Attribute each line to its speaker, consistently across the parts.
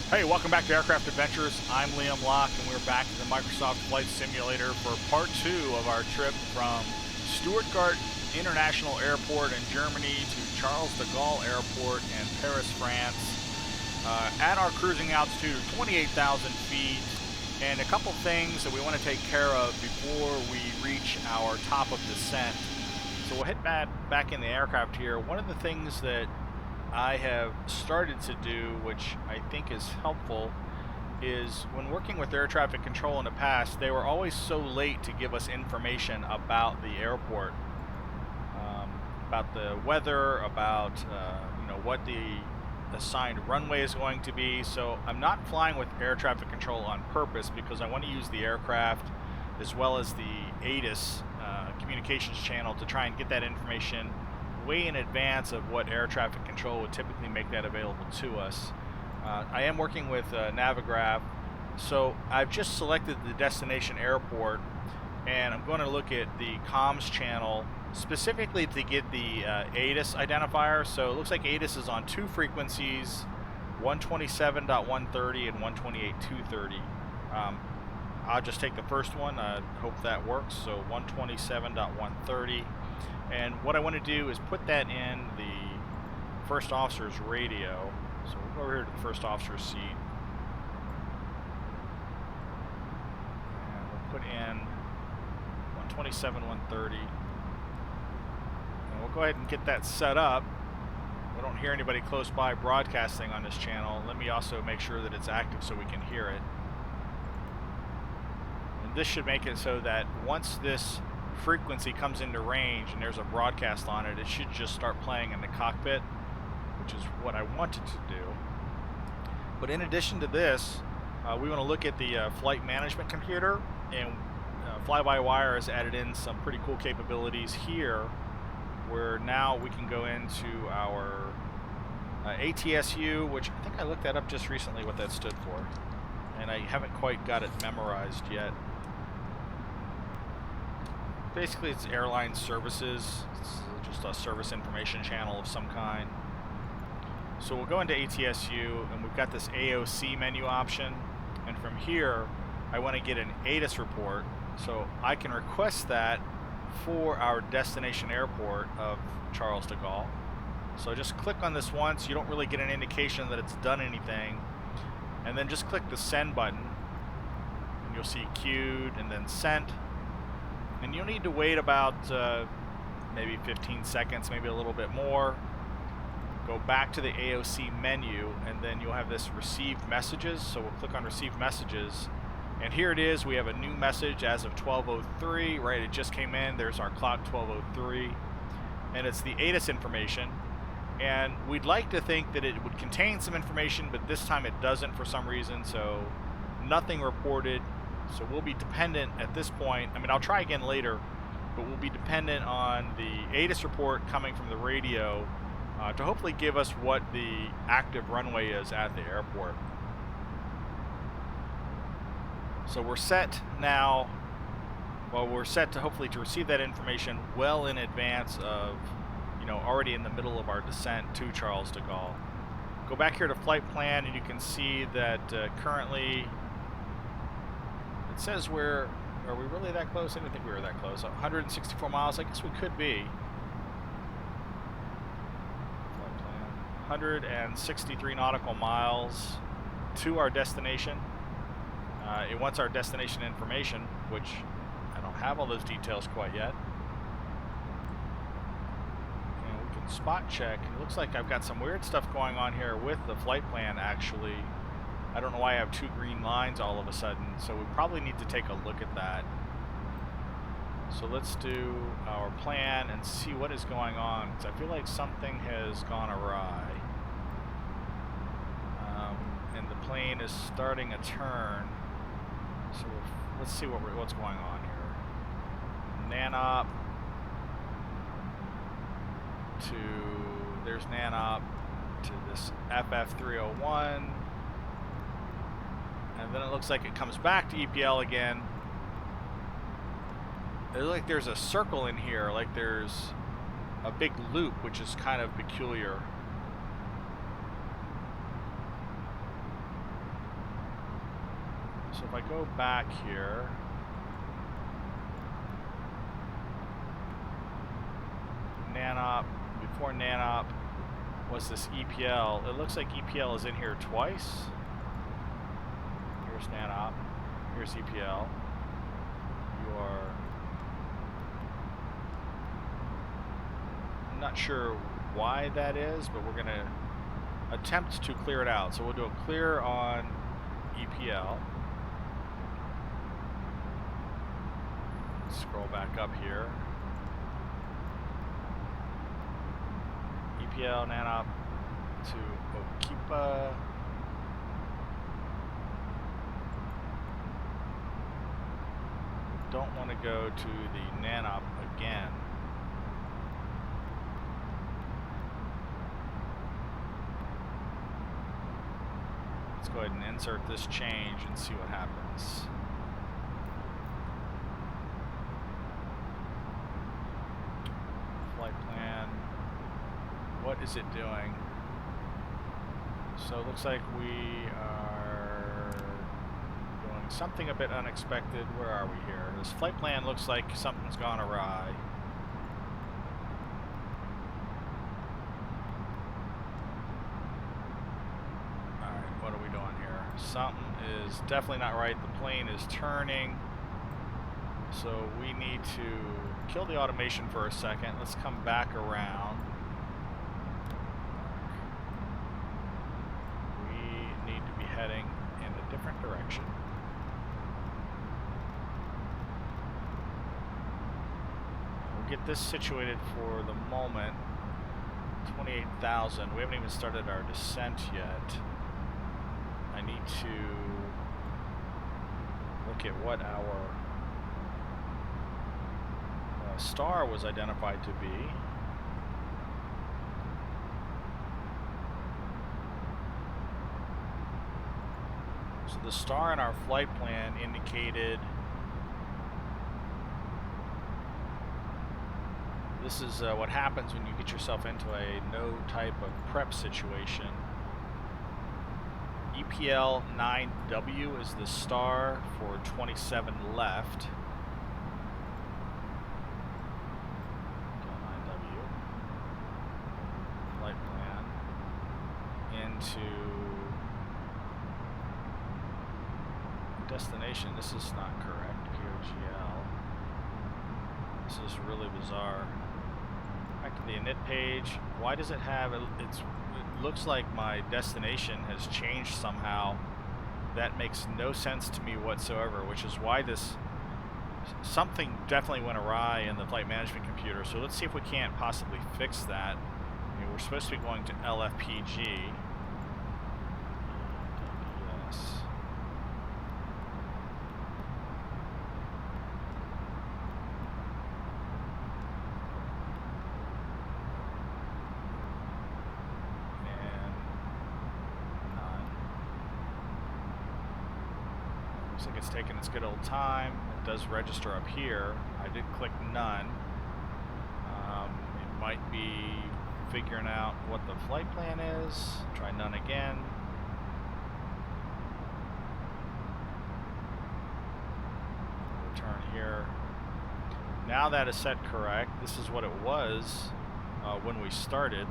Speaker 1: Hey, welcome back to Aircraft Adventures. I'm Liam Locke, and we're back in the Microsoft Flight Simulator for part 2 of our trip from Stuttgart International Airport in Germany to Charles De Gaulle Airport in Paris, France. At our cruising altitude of 28,000 feet, and a couple things that we want to take care of before we reach our top of descent. So we'll head back in the aircraft here. One of the things that I have started to do, which I think is helpful, is when working with air traffic control in the past, they were always so late to give us information about the airport, about the weather, about what the assigned runway is going to be. So I'm not flying with air traffic control on purpose because I want to use the aircraft as well as the ATIS communications channel to try and get that information way in advance of what air traffic control would typically make that available to us. I am working with Navigraph, so I've just selected the destination airport, and I'm going to look at the comms channel specifically to get the ATIS identifier. So it looks like ATIS is on two frequencies, 127.130 and 128.230. I'll just take the first one. Hope that works. So 127.130. And what I want to do is put that in the first officer's radio. So we'll go over here to the first officer's seat. And we'll put in 127.130. And we'll go ahead and get that set up. We don't hear anybody close by broadcasting on this channel. Let me also make sure that it's active so we can hear it. And this should make it so that once this frequency comes into range and there's a broadcast on it, it should just start playing in the cockpit, which is what I wanted to do. But in addition to this, we want to look at the flight management computer, and FlyByWire has added in some pretty cool capabilities here, where now we can go into our ATSU, which I think I looked that up just recently what that stood for, and I haven't quite got it memorized yet. Basically, it's airline services. It's just a service information channel of some kind. So we'll go into ATSU, and we've got this AOC menu option. And from here, I want to get an ATIS report, so I can request that for our destination airport of Charles de Gaulle. So just click on this once. You don't really get an indication that it's done anything. And then just click the send button, and you'll see queued and then sent. And you'll need to wait about maybe 15 seconds, maybe a little bit more. Go back to the AOC menu, and then you'll have this received messages. So we'll click on received messages, and here it is. We have a new message as of 12:03, right? It just came in. There's our clock, 12:03, and it's the ATIS information. And we'd like to think that it would contain some information, but this time it doesn't for some reason, so nothing reported. So we'll be dependent at this point. I mean, I'll try again later, but we'll be dependent on the ATIS report coming from the radio to hopefully give us what the active runway is at the airport. So we're set now. Well, we're set to hopefully to receive that information well in advance of, already in the middle of our descent to Charles de Gaulle. Go back here to flight plan, and you can see that currently it says are we really that close? I didn't think we were that close. 164 miles, I guess we could be. Flight plan. 163 nautical miles to our destination. It wants our destination information, which I don't have all those details quite yet. And we can spot check. It looks like I've got some weird stuff going on here with the flight plan, actually. I don't know why I have two green lines all of a sudden, so we probably need to take a look at that. So let's do our plan and see what is going on, because I feel like something has gone awry. And the plane is starting a turn. So let's see what's going on here. NANOP there's NANOP to this FF301. And then it looks like it comes back to EPL again. It looks like there's a circle in here, like there's a big loop, which is kind of peculiar. So if I go back here, NANOP, before NANOP was this EPL. It looks like EPL is in here twice. Here's NANOP, here's EPL. You are, I'm not sure why that is, but we're gonna attempt to clear it out. So we'll do a clear on EPL. Scroll back up here. EPL, NANOP to Okipa. Don't want to go to the NANOP again. Let's go ahead and insert this change and see what happens. Flight plan. What is it doing? So it looks like we are doing something a bit unexpected. Where are we here? This flight plan looks like something's gone awry. Alright, what are we doing here? Something is definitely not right. The plane is turning. So we need to kill the automation for a second. Let's come back around. We need to be heading in a different direction. We'll get this situated for the moment. 28,000. We haven't even started our descent yet. I need to look at what our star was identified to be. So the star in our flight plan indicated this is what happens when you get yourself into a no type of prep situation. EPL 9W is the star for 27 left. To destination. This is not correct. POGL. This is really bizarre. Back to the init page. Why does it have it looks like my destination has changed somehow. That makes no sense to me whatsoever, which is why this something definitely went awry in the flight management computer. So let's see if we can't possibly fix that. I mean, we're supposed to be going to LFPG. Looks like it's taking its good old time. It does register up here. I did click none. It might be figuring out what the flight plan is. Try none again. Return here. Now that is set correct. This is what it was when we started.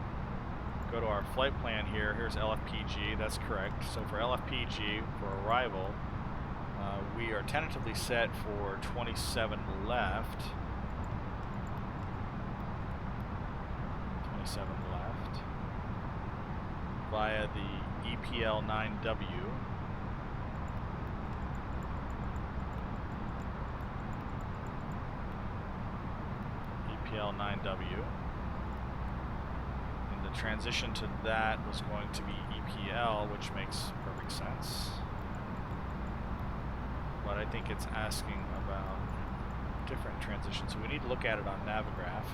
Speaker 1: Go to our flight plan here. Here's LFPG. That's correct. So for LFPG, for arrival, we are tentatively set for 27 left. 27 left. Via the EPL 9W. EPL 9W. And the transition to that was going to be EPL, which makes perfect sense. But I think it's asking about different transitions. So we need to look at it on Navigraph.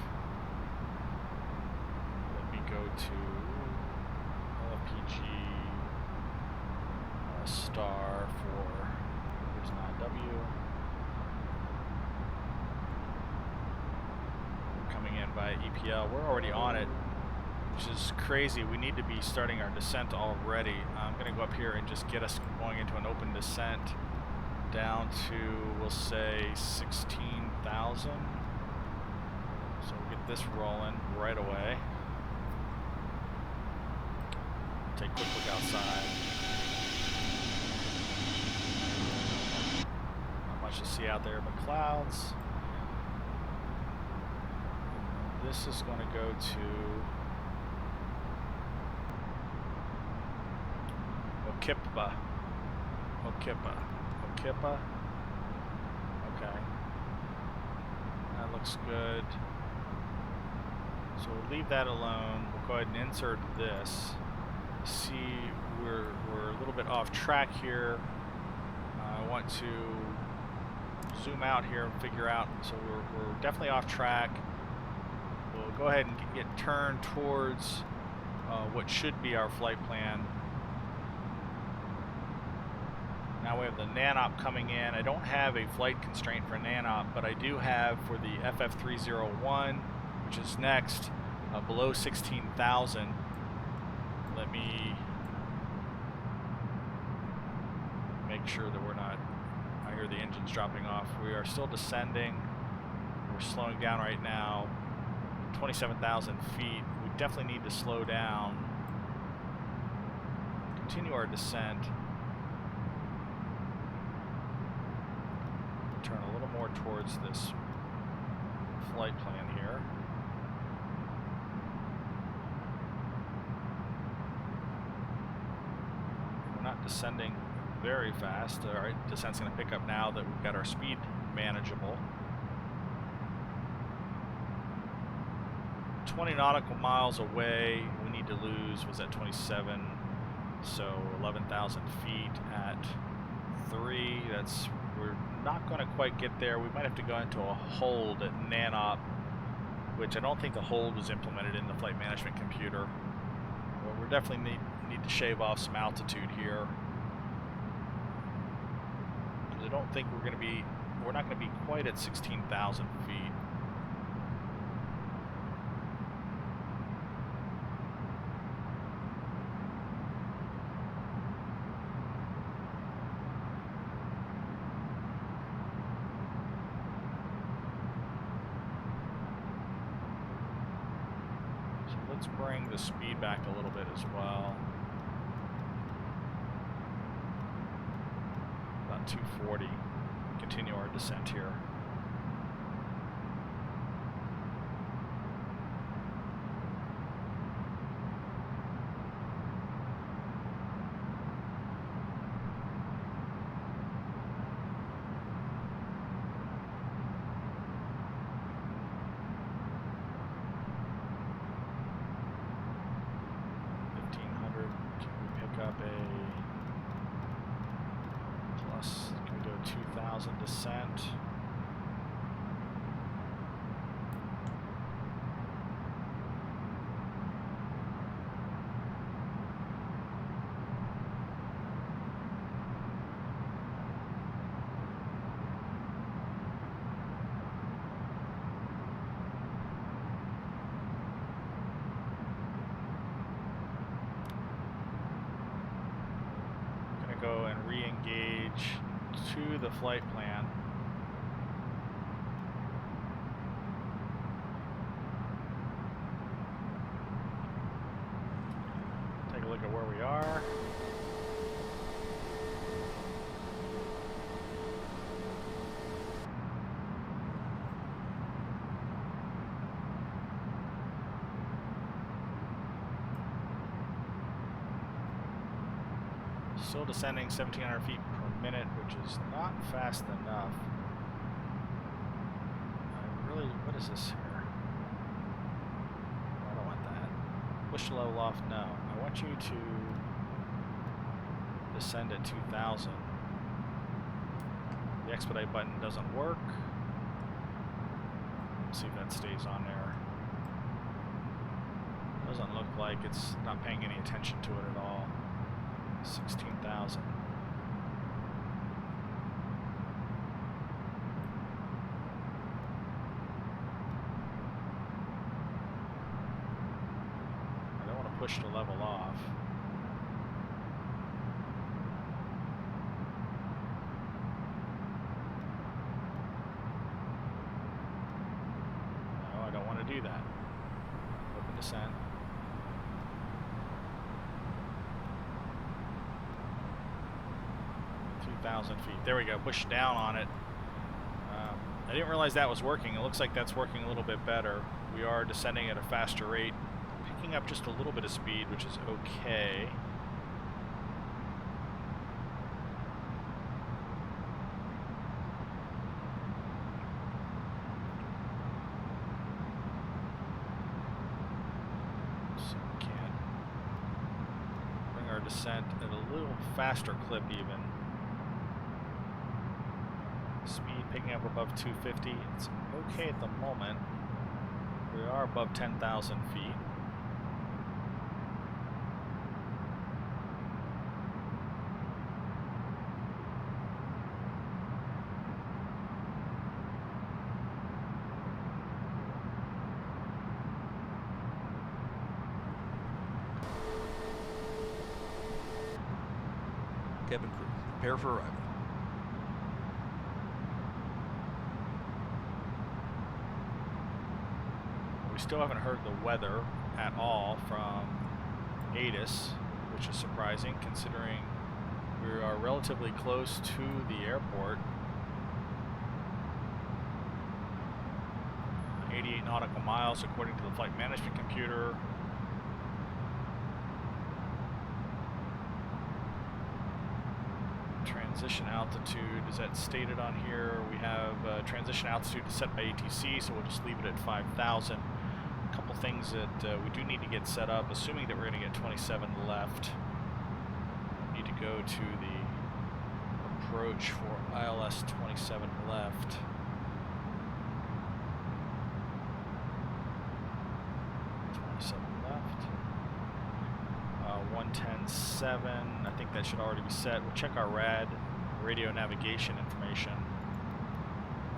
Speaker 1: Let me go to LFPG star for, here's 9W. We're coming in by EPL. We're already on it, which is crazy. We need to be starting our descent already. I'm going to go up here and just get us going into an open descent. down to, we'll say, 16,000. So we'll get this rolling right away. Take a quick look outside. Not much to see out there but clouds. This is going to go to Okippa. Okay. That looks good. So we'll leave that alone. We'll go ahead and insert this. See, we're a little bit off track here. I want to zoom out here and figure out. So we're definitely off track. We'll go ahead and get turned towards what should be our flight plan. Now we have the NANOP coming in. I don't have a flight constraint for NANOP, but I do have for the FF301, which is next, below 16,000. Let me make sure that we're not, I hear the engines dropping off. We are still descending. We're slowing down right now. 27,000 feet. We definitely need to slow down. Continue our descent. Turn a little more towards this flight plan here. We're not descending very fast. All right, descent's going to pick up now that we've got our speed manageable. 20 nautical miles away, we need to lose, was at 27, so 11,000 feet at 3. That's, we're not going to quite get there. We might have to go into a hold at NANOP, which I don't think the hold was implemented in the flight management computer. Well, we definitely need to shave off some altitude here. I don't think we're not going to be quite at 16,000 feet. Let's bring the speed back a little bit as well. About 240. Continue our descent here. Descent. I'm going to go and re-engage to the flight plan. Take a look at where we are. Still descending 1,700 feet per minute, which is not fast enough. What is this here? I don't want that. Push the level off, no. I want you to descend at 2,000. The expedite button doesn't work. Let's see if that stays on there. Doesn't look like it's not paying any attention to it at all. 16,000. I don't want to push the level off. 2,000 feet. There we go. Push down on it. I didn't realize that was working. It looks like that's working a little bit better. We are descending at a faster rate, picking up just a little bit of speed, which is okay. So we can bring our descent at a little faster clip even. Speed picking up above 250. It's okay at the moment. We are above 10,000 feet.
Speaker 2: Cabin crew, prepare for arrival.
Speaker 1: We still haven't heard the weather at all from ATIS, which is surprising considering we are relatively close to the airport. 88 nautical miles according to the flight management computer. Transition altitude, is that stated on here? We have transition altitude set by ATC, so we'll just leave it at 5,000. A couple things that we do need to get set up, assuming that we're going to get 27 left. We need to go to the approach for ILS 27 left. Left. 110.7, I think that should already be set. We'll check our RAD, radio navigation information.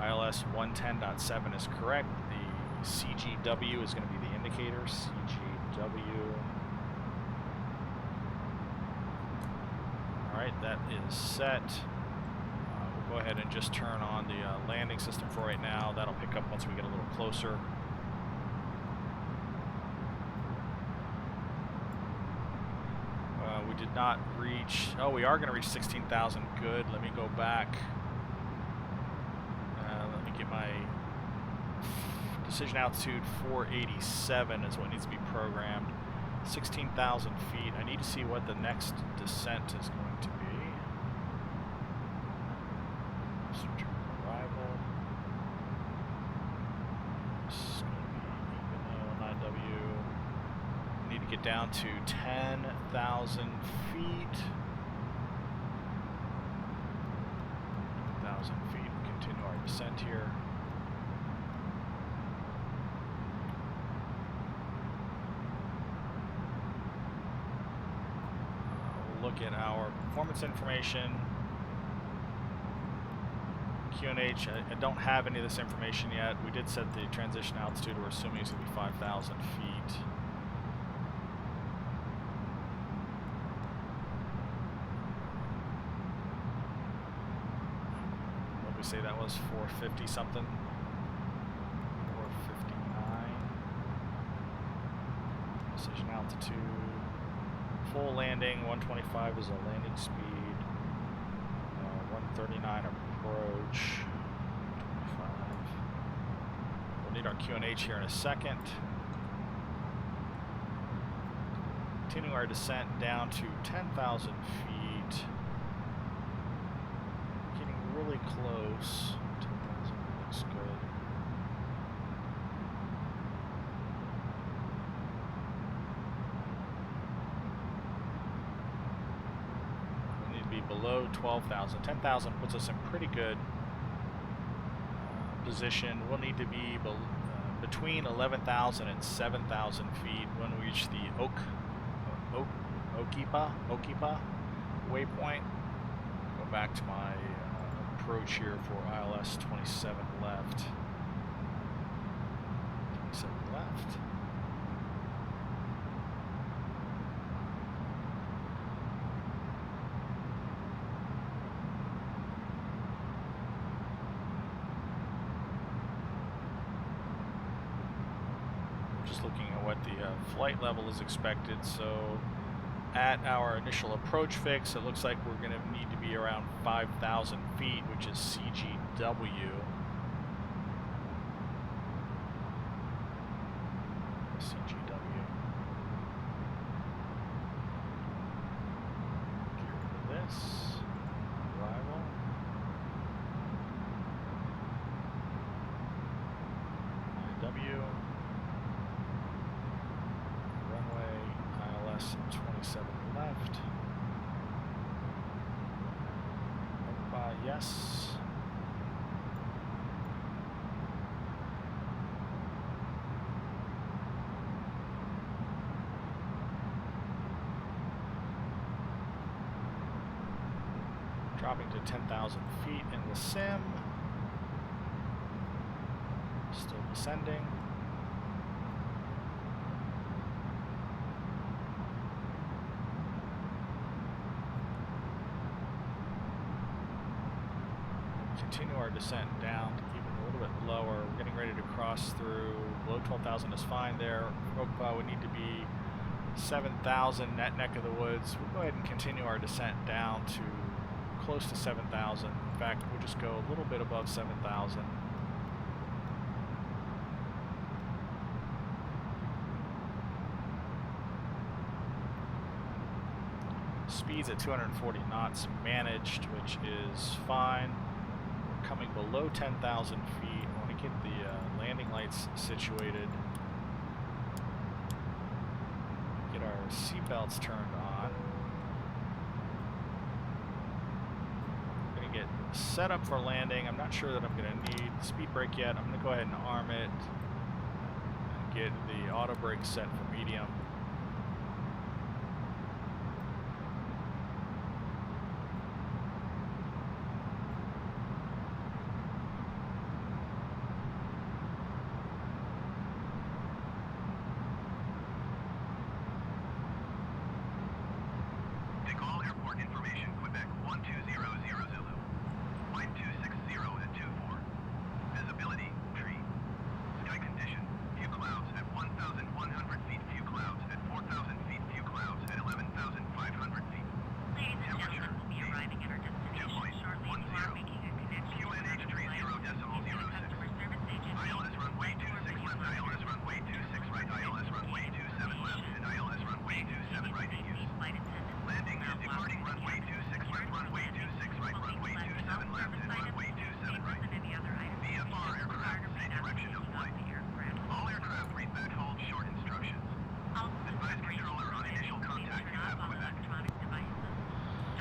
Speaker 1: ILS 110.7 is correct. The CGW is going to be the indicator. CGW. Alright, that is set. We'll go ahead and just turn on the landing system for right now. That'll pick up once we get a little closer. We did not reach, oh, we are going to reach 16,000. Good. Let me go back. Let me get my decision altitude. 487 is what needs to be programmed. 16,000 feet. I need to see what the next descent is going to be. Arrival. It's going to be even 9W. Need to get down to 10,000 feet. 10,000 feet. Continue our descent here. We'll look at our performance information. QNH, I don't have any of this information yet. We did set the transition altitude. We're assuming it's going to be 5,000 feet. Say that was 450 something. 459. Decision altitude. Full landing. 125 is a landing speed. 139 approach. 25. We'll need our QNH here in a second. Continuing our descent down to 10,000 feet. Really close. 10,000 looks good. We need to be below 12,000. 10,000 puts us in pretty good position. We'll need to be between 11,000 and 7,000 feet when we reach the Okipa waypoint. Go back to my approach here for ILS 27 left. 27 left. Just looking at what the flight level is expected. So at our initial approach fix. It looks like we're going to need to be around 5,000 feet, which is CGW. CGW. Gear for this. Arrival. IW. Runway ILS 27 left. Yes. Dropping to 10,000 feet in the sim. Still descending. Continue our descent down to even a little bit lower. We're getting ready to cross through. Below 12,000 is fine there. Would need to be 7,000 net neck of the woods. We'll go ahead and continue our descent down to close to 7,000. In fact, we'll just go a little bit above 7,000. Speeds at 240 knots managed, which is fine. Coming below 10,000 feet. I want to get the landing lights situated. Get our seatbelts turned on. I'm going to get set up for landing. I'm not sure that I'm going to need the speed brake yet. I'm going to go ahead and arm it and get the auto brake set for medium.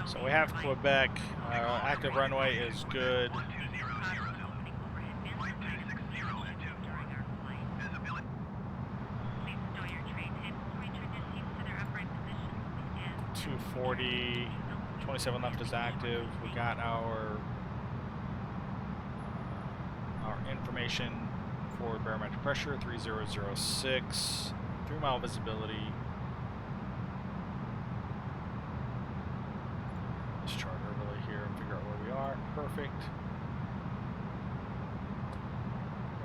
Speaker 1: So we have Quebec. Our active runway is good. .240, 27 left is active. We got our information for barometric pressure, 3006, 3-mile visibility. Let's chart overlay here and figure out where we are. Perfect.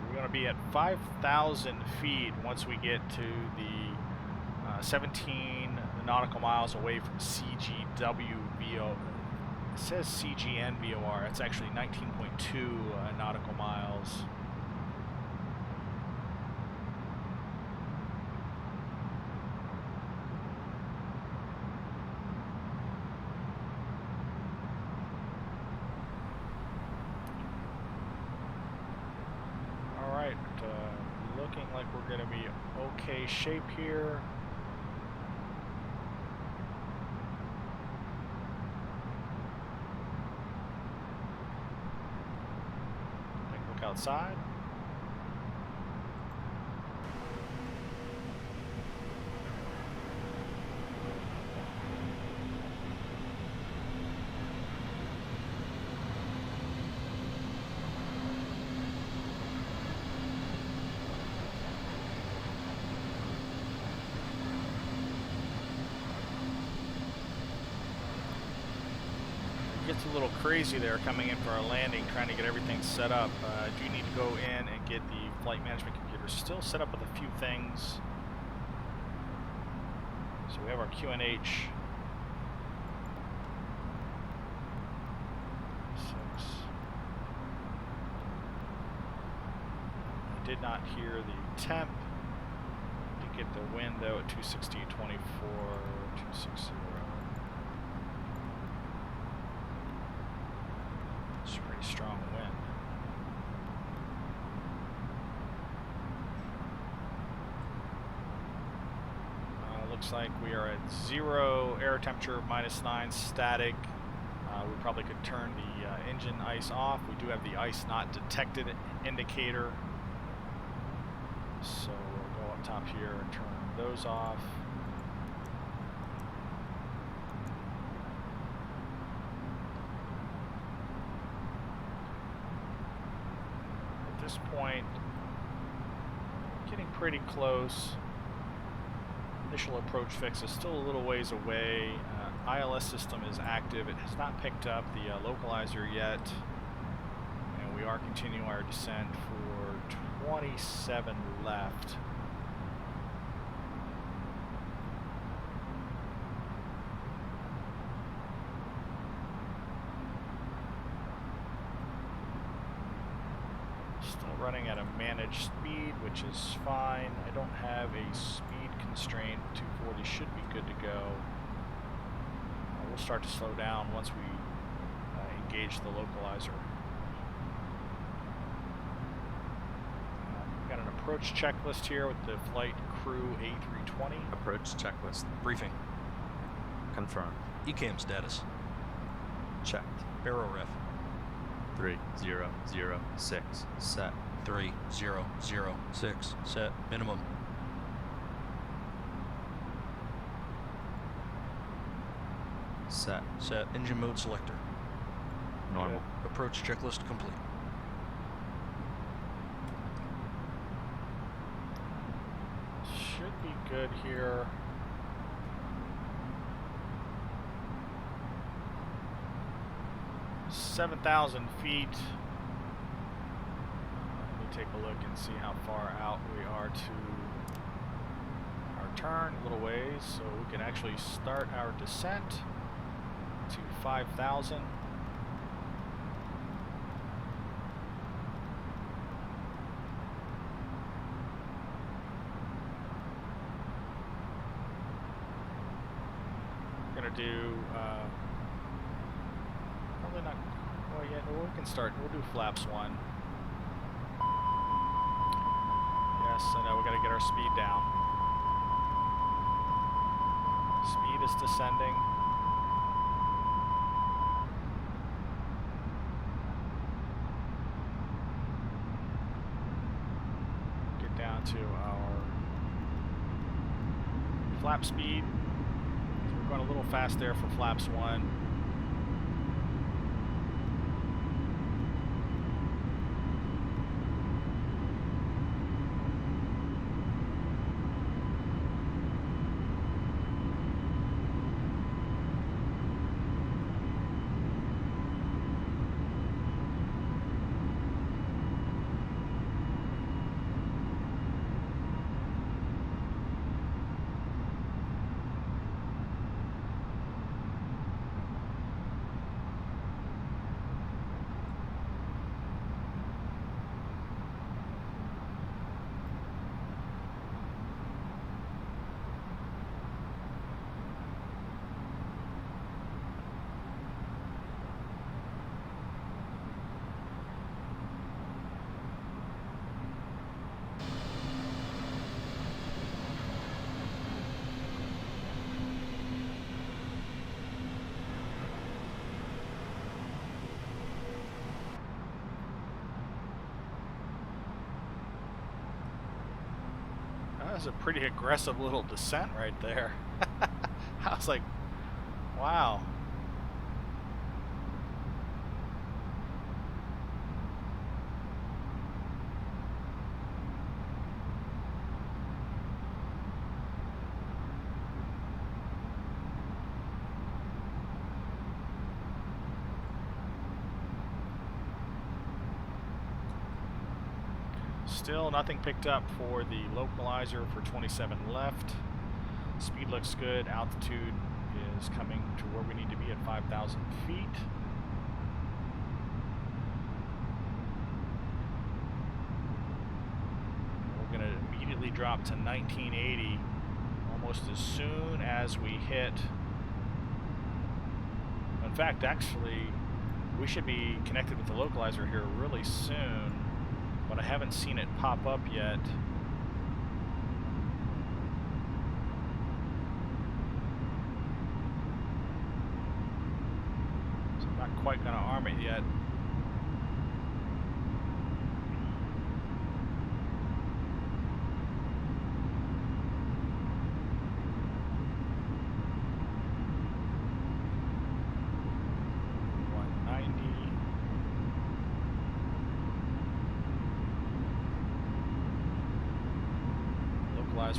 Speaker 1: We're going to be at 5,000 feet once we get to the 17 nautical miles away from CGWVO. It says CGNVOR. It's actually 19.2 nautical miles. Alright, looking like we're going to be okay shape here. Outside. Gets a little crazy there coming in for our landing, trying to get everything set up. I do need to go in and get the flight management computer still set up with a few things. So we have our QNH did not hear the temp. Did get the wind though at 260.24, 260. It's a pretty strong wind. Looks like we are at 0 air temperature, -9 static. We probably could turn the engine ice off. We do have the ice not detected indicator. So we'll go up top here and turn those off. At this point, getting pretty close. Initial approach fix is still a little ways away. ILS system is active. It has not picked up the localizer yet. And we are continuing our descent for 27 left. Still running at a managed speed, which is fine. I don't have a speed constraint. 240 should be good to go. We'll start to slow down once we engage the localizer. We've got an approach checklist here with the Flight Crew A320.
Speaker 3: Approach checklist.
Speaker 2: Briefing.
Speaker 3: Confirmed.
Speaker 2: ECAM status.
Speaker 3: Checked.
Speaker 2: Barrel ref.
Speaker 3: 3006. Set.
Speaker 2: 3006. Set. Minimum.
Speaker 3: Set.
Speaker 2: Set. Engine mode selector.
Speaker 3: Normal.
Speaker 2: Good. Approach checklist complete.
Speaker 1: Should be good here. "7,000 feet. Let me take a look and see how far out we are to our turn. A little ways, so we can actually start our descent to 5,000. We're gonna do probably not. Well, yeah, no, we can start. We'll do flaps 1. Yes, I know we gotta get our speed down. Speed is descending. Get down to our flap speed. So we're going a little fast there for flaps 1. That was a pretty aggressive little descent right there. I was like, wow. Still nothing picked up for the localizer for 27 left. Speed looks good. Altitude is coming to where we need to be at 5,000 feet. immediately drop to 1980 almost as soon as we hit. In fact, actually, we should be connected with the localizer here really soon, but I haven't seen it pop up yet. So I'm not quite going to arm it yet.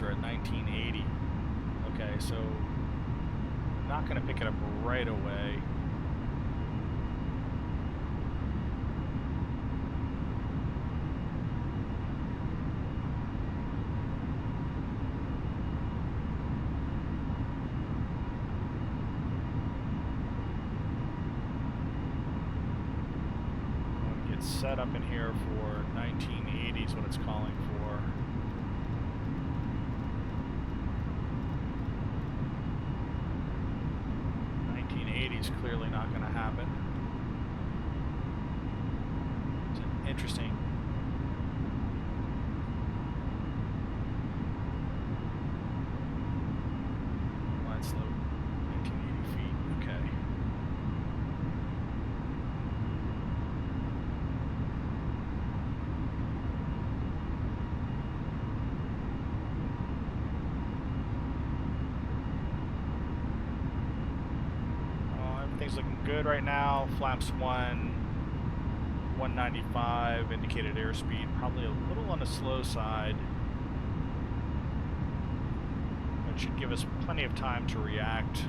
Speaker 1: Are at 1980. Okay, so I'm not going to pick it up right away. I'm going to get set up in here for 1980 is what it's calling for. 1980 is clearly not going to happen. It's an interesting. Line slope, 1980 feet. Okay. Everything's looking good right now. Flaps 195, indicated airspeed, probably a little on the slow side. It should give us plenty of time to react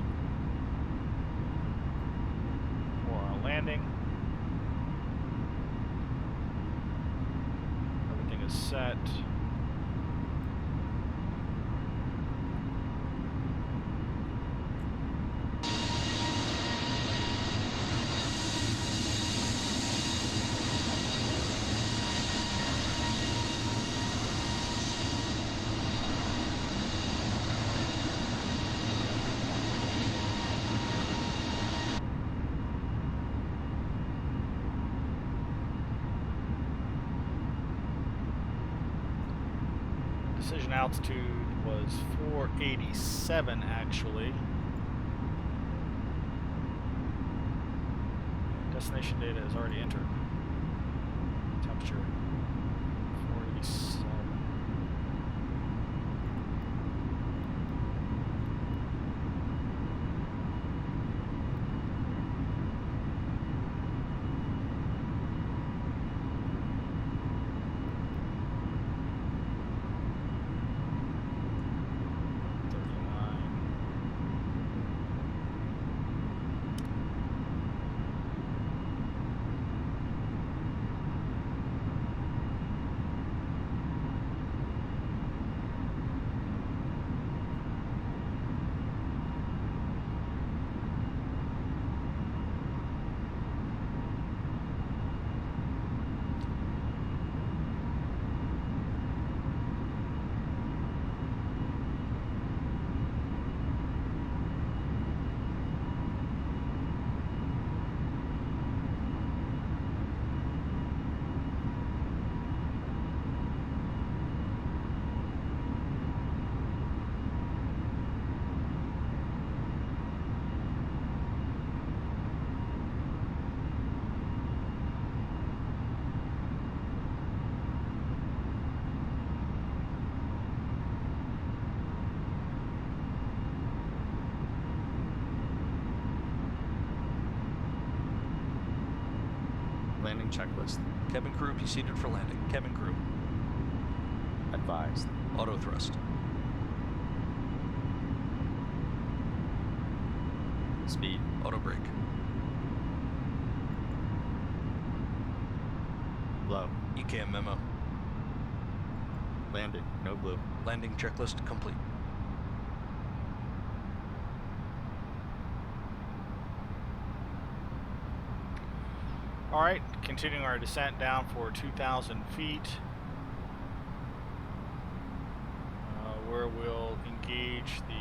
Speaker 1: for our landing. Everything is set. Decision altitude was 487 actually. Destination data is already entered. Temperature 487.
Speaker 3: Landing checklist.
Speaker 2: Cabin crew be seated for landing. Cabin crew.
Speaker 3: Advised.
Speaker 2: Auto thrust.
Speaker 3: Speed.
Speaker 2: Auto brake.
Speaker 3: Low.
Speaker 2: ECAM memo.
Speaker 3: Landing. No blue.
Speaker 2: Landing checklist complete.
Speaker 1: All right, continuing our descent down for 2,000 feet. where we'll engage the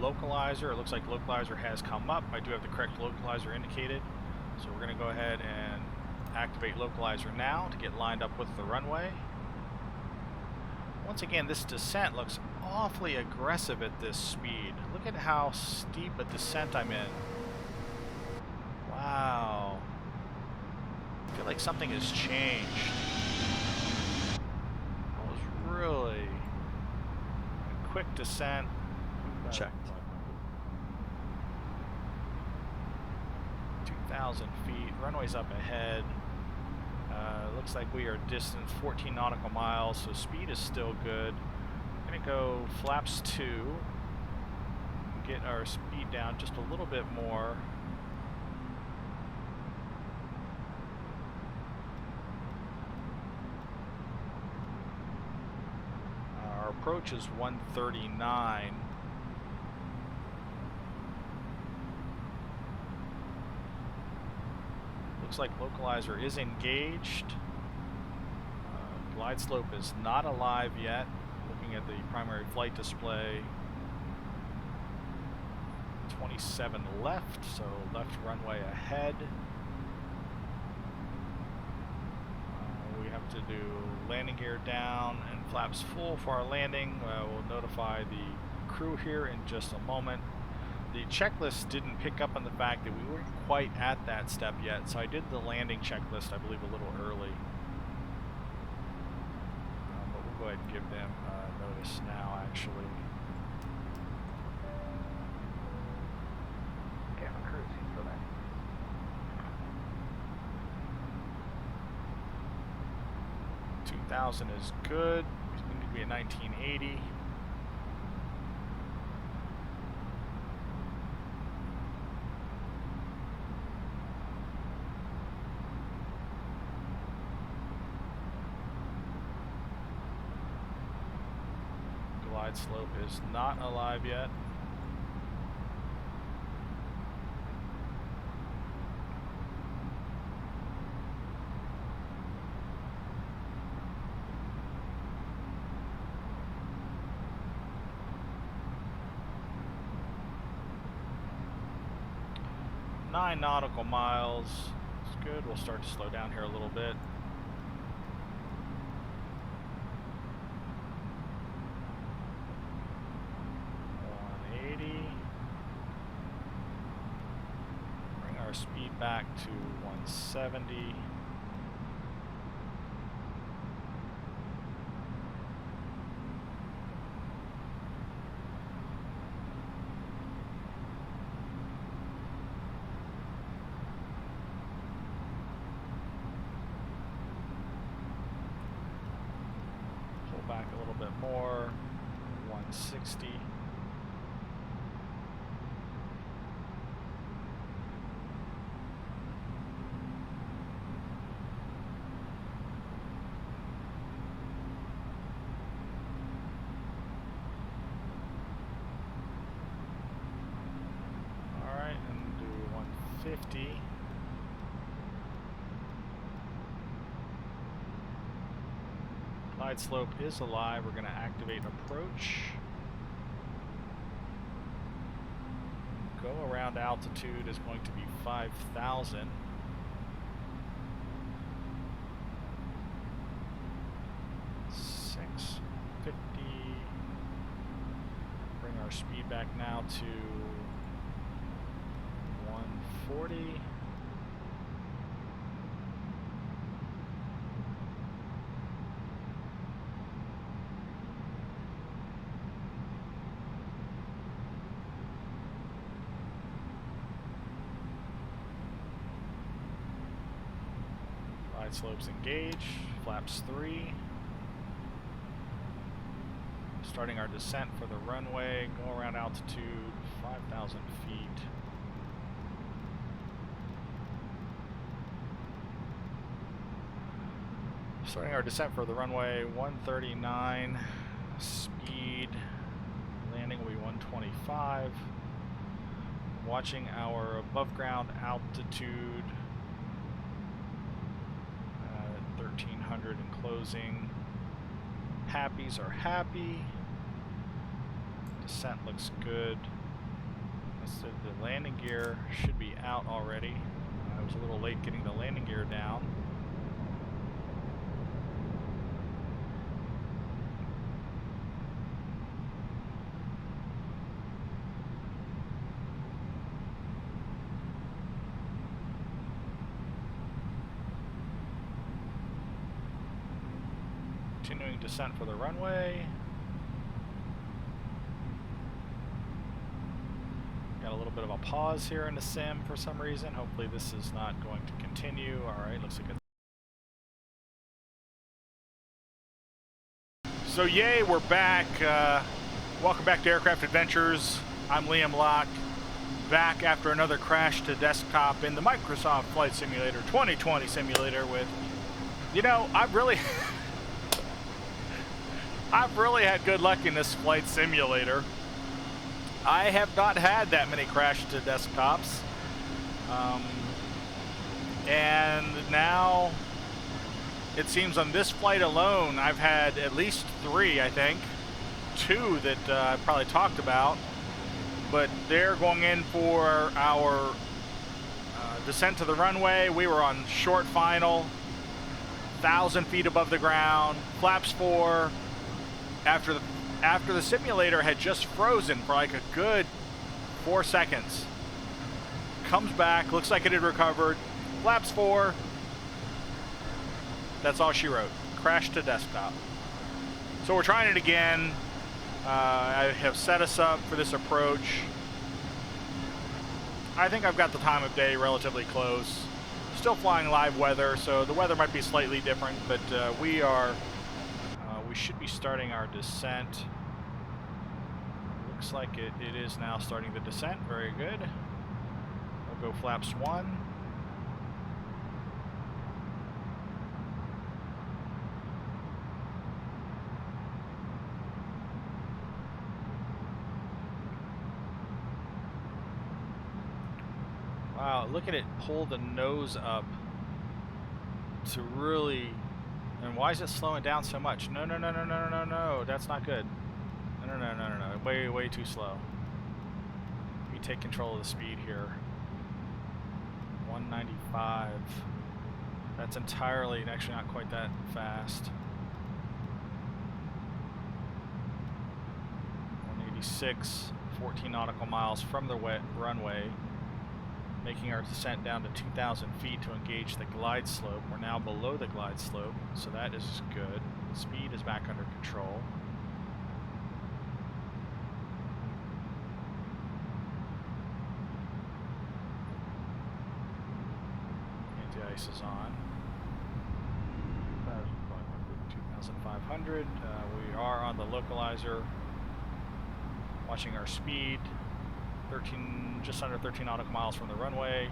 Speaker 1: localizer. It looks like localizer has come up. I do have the correct localizer indicated. So we're going to go ahead and activate localizer now to get lined up with the runway. Once again, this descent looks awfully aggressive at this speed. Look at how steep a descent I'm in. Wow. I feel like something has changed. That was really a quick descent.
Speaker 2: Checked.
Speaker 1: 2,000 feet. Runway's up ahead. Looks like we are distant 14 nautical miles, so speed is still good. I'm going to go flaps 2. Get our speed down just a little bit more. Our approach is 139. Looks like localizer is engaged. Glide slope is not alive yet. Looking at the primary flight display. 27 left, so left runway ahead. We have to do landing gear down and flaps full for our landing. We'll notify the crew here in just a moment. The checklist didn't pick up on the fact that we weren't quite at that step yet, so I did the landing checklist, I believe, a little early. But we'll go ahead and give them notice now, actually.
Speaker 4: Okay, I'm cruising for that.
Speaker 1: 2,000 is good. We need to be at 1980. Glide slope is not alive yet. Nine nautical miles. It's good. We'll start to slow down here a little bit. Bring our speed back to 170. Pull back a little bit more. 160. Alright, and do 150. Glide slope is alive. We're going to activate approach. Go around altitude is going to be 5,000. Bring our speed back now to 140. Glide slopes engage, flaps 3. Starting our descent for the runway, go around altitude 5,000 feet. Starting our descent for the runway, 139, speed, landing will be 125. Watching our above ground altitude, 1,300 and closing. Happies are happy. Descent looks good. So the landing gear should be out already. I was a little late getting the landing gear down. Continuing descent for the runway. Got a little bit of a pause here in the sim for some reason. Hopefully this is not going to continue. Alright, looks like it's... So yay, we're back. Welcome back to Aircraft Adventures. I'm Liam Locke, back after another crash to desktop in the Microsoft Flight Simulator 2020 simulator with, you know, I've really had good luck in this flight simulator. I have not had that many crash to desktops. And now it seems on this flight alone I've had at least 3, I think. 2 that I probably talked about. But they're going in for our descent to the runway. We were on short final, 1,000 feet above the ground, flaps 4. After the simulator had just frozen for like a good 4 seconds. Comes back, looks like it had recovered, flaps 4. That's all she wrote. Crash to desktop. So we're trying it again. I have set us up for this approach. I think I've got the time of day relatively close. Still flying live weather, so the weather might be slightly different, but we should be starting our descent. Looks like it is now starting the descent. Very good. We'll go flaps 1. Wow, look at it pull the nose up to really... And why is it slowing down so much? No, that's not good. No, way too slow. Let me take control of the speed here. 195. That's entirely, actually not quite that fast. 186, 14 nautical miles from the runway, making our descent down to 2,000 feet to engage the glide slope. We're now below the glide slope, so that is good. The speed is back under control. Anti-ice is on. 2,500. We are on the localizer, watching our speed. Just under 13 nautical miles from the runway.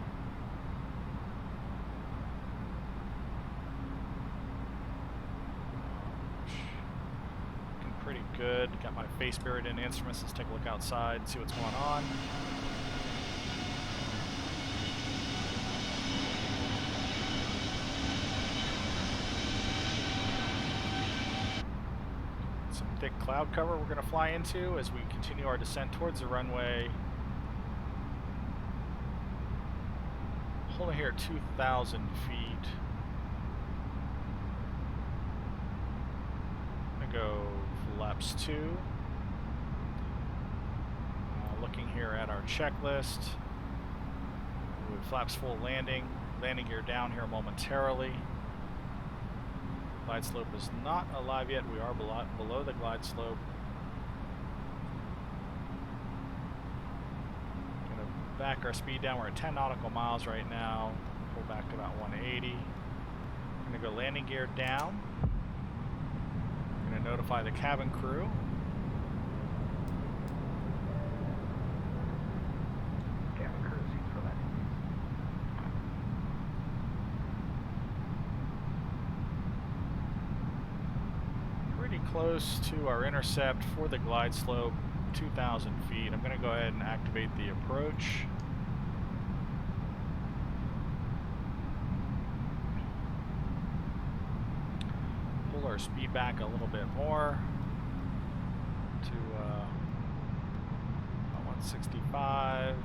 Speaker 1: Looking pretty good. Got my face buried in instruments. Let's take a look outside and see what's going on. Some thick cloud cover we're going to fly into as we continue our descent towards the runway. Holding here at 2,000 feet. I'm gonna go flaps 2. Looking here at our checklist. With flaps full landing. Landing gear down here momentarily. Glide slope is not alive yet. We are below the glide slope. Back our speed down. We're at 10 nautical miles right now. Pull back to about 180. I'm going to go landing gear down. I'm going to notify the cabin crew. Cabin crew seats for landing. Pretty close to our intercept for the glide slope. 2,000 feet. I'm going to go ahead and activate the approach. Pull our our speed back a little bit more to 165.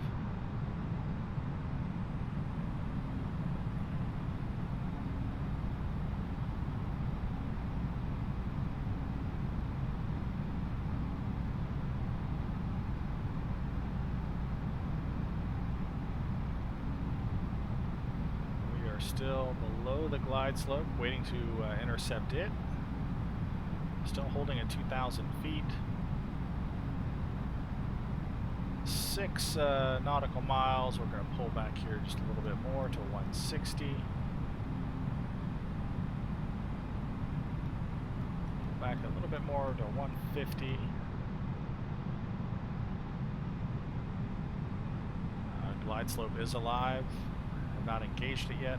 Speaker 1: Still below the glide slope, waiting to intercept it. Still holding at 2,000 feet. 6 nautical miles. We're going to pull back here just a little bit more to 160. Back a little bit more to 150. Glide slope is alive. I've not engaged it yet.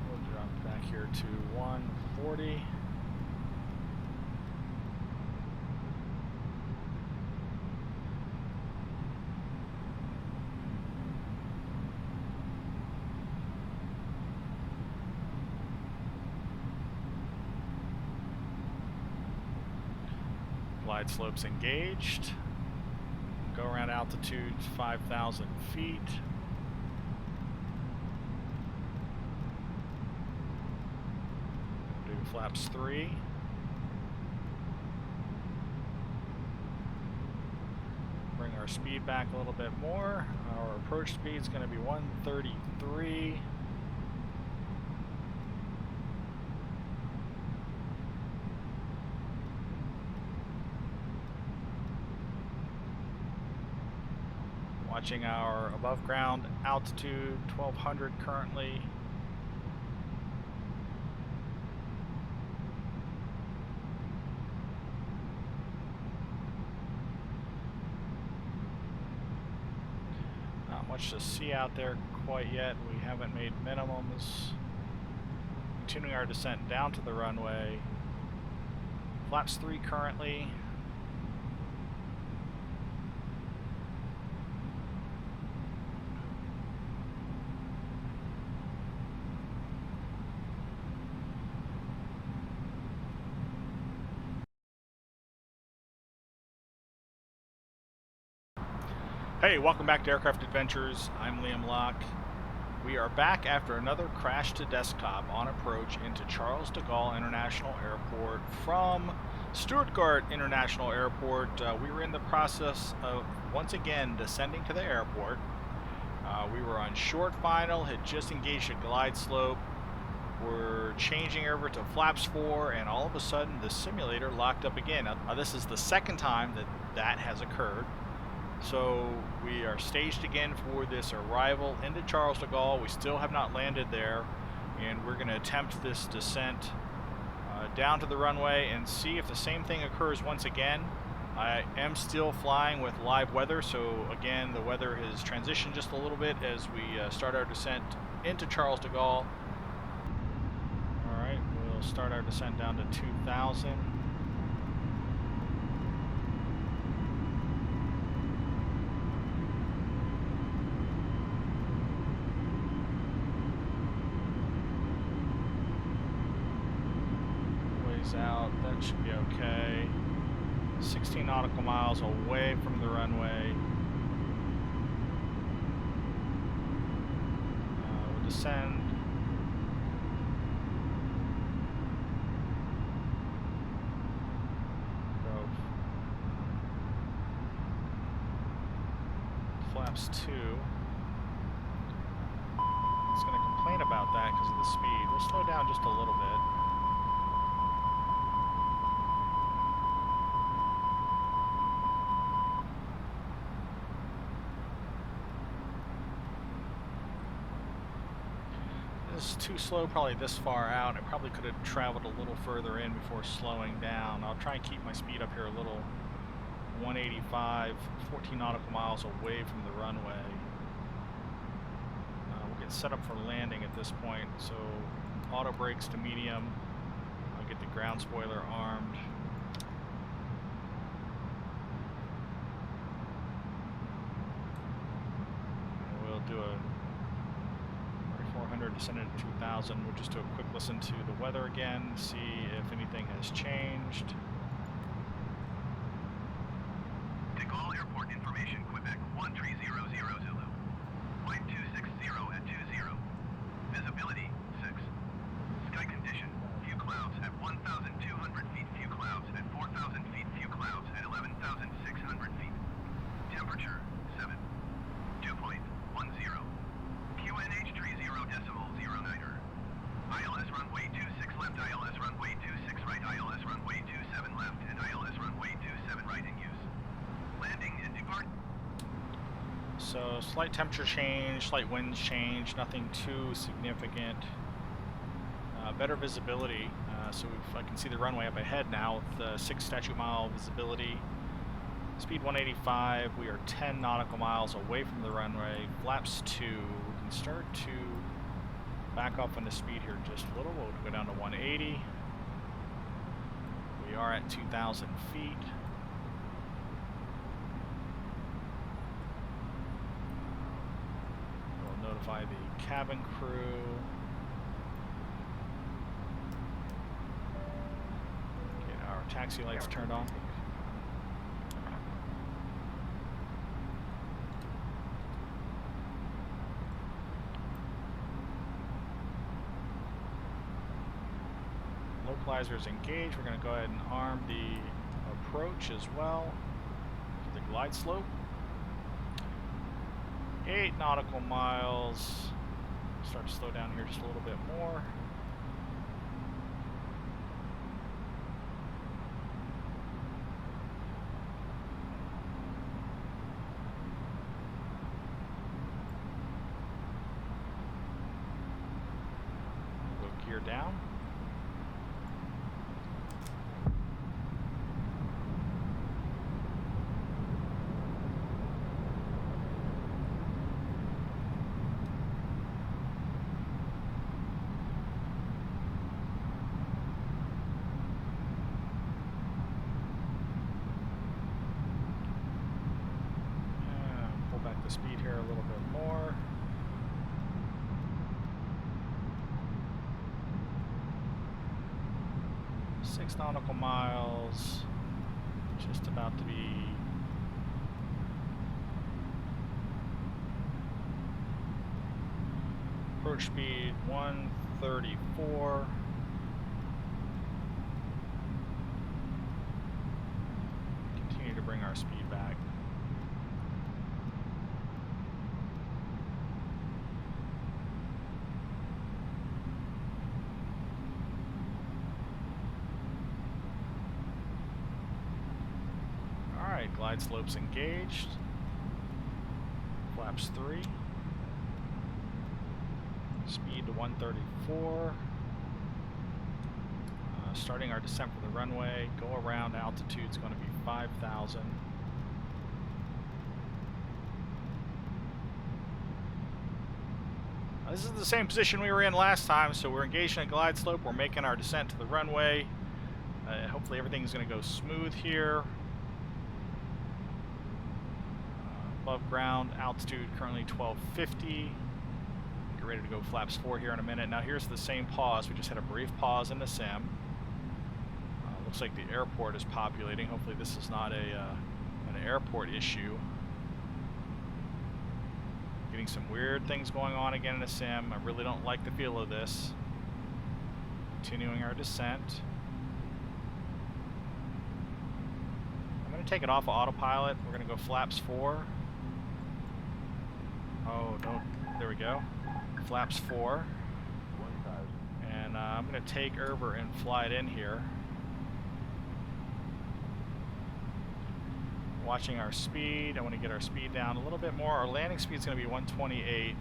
Speaker 1: We'll drop back here to 140. Glide slopes engaged. Go around altitude 5,000 feet. Do flaps 3. Bring our speed back a little bit more. Our approach speed is going to be 133. Watching our above ground altitude, 1200 currently. Not much to see out there quite yet. We haven't made minimums. Continuing our descent down to the runway. Flaps 3 currently. Hey, welcome back to Aircraft Adventures. I'm Liam Locke. We are back after another crash to desktop on approach into Charles De Gaulle International Airport from Stuttgart International Airport. We were in the process of once again descending to the airport. We were on short final, had just engaged a glide slope. We're changing over to flaps 4, and all of a sudden the simulator locked up again. Now this is the second time that has occurred. So we are staged again for this arrival into Charles de Gaulle. We still have not landed there, and we're going to attempt this descent down to the runway and see if the same thing occurs once again. I am still flying with live weather, so again the weather has transitioned just a little bit as we start our descent into Charles de Gaulle. Alright, we'll start our descent down to 2,000. Out, that should be okay. 16 nautical miles away from the runway. We'll descend. Go. Flaps 2. It's going to complain about that because of the speed. We'll slow down just a little bit. Too slow probably this far out. I probably could have traveled a little further in before slowing down. I'll try and keep my speed up here a little. 185, 14 nautical miles away from the runway. We'll get set up for landing at this point, so auto brakes to medium. I'll get the ground spoiler armed. descending to 2,000. We'll just do a quick listen to the weather again, see if anything has changed.
Speaker 4: De Gaulle Airport information, Quebec 1300 Zulu. Wind 260 at 20. Visibility 6. Sky condition, few clouds at 1,200 feet, few clouds at 4,000 feet, few clouds at 11,600 feet. Temperature 7. Dew point 10. QNH 30.09er. ILS runway 26 left, ILS runway 26 right, ILS runway 27 left, and ILS runway 27 right in use. Landing and depart.
Speaker 1: So slight temperature change, slight winds change, nothing too significant. Better visibility, so I can see the runway up ahead now with 6 statute mile visibility. Speed 185, we are 10 nautical miles away from the runway. Flaps 2, we can start to back off on the speed here just a little. We'll go down to 180. We are at 2,000 feet. We'll notify the cabin crew. Get our taxi lights turned on. Localizers engaged. We're going to go ahead and arm the approach as well to the glide slope. 8 nautical miles. Start to slow down here just a little bit more. We'll go gear down. Speed here a little bit more. Six nautical miles, just about to be approach speed 134. Continue to bring our speed back. Glide slopes engaged. Flaps 3. Speed to 134. Starting our descent for the runway. Go around. Altitude's going to be 5,000. This is the same position we were in last time, so we're engaged in a glide slope. We're making our descent to the runway. Hopefully everything's going to go smooth here. Above ground, altitude currently 1250. Get ready to go flaps 4 here in a minute. Now here's the same pause. We just had a brief pause in the sim. Looks like the airport is populating. Hopefully this is not an airport issue. Getting some weird things going on again in the sim. I really don't like the feel of this. Continuing our descent. I'm going to take it off of autopilot. We're going to go flaps 4. Oh, don't. There we go. Flaps 4. And I'm going to take over and fly it in here. Watching our speed. I want to get our speed down a little bit more. Our landing speed is going to be 128.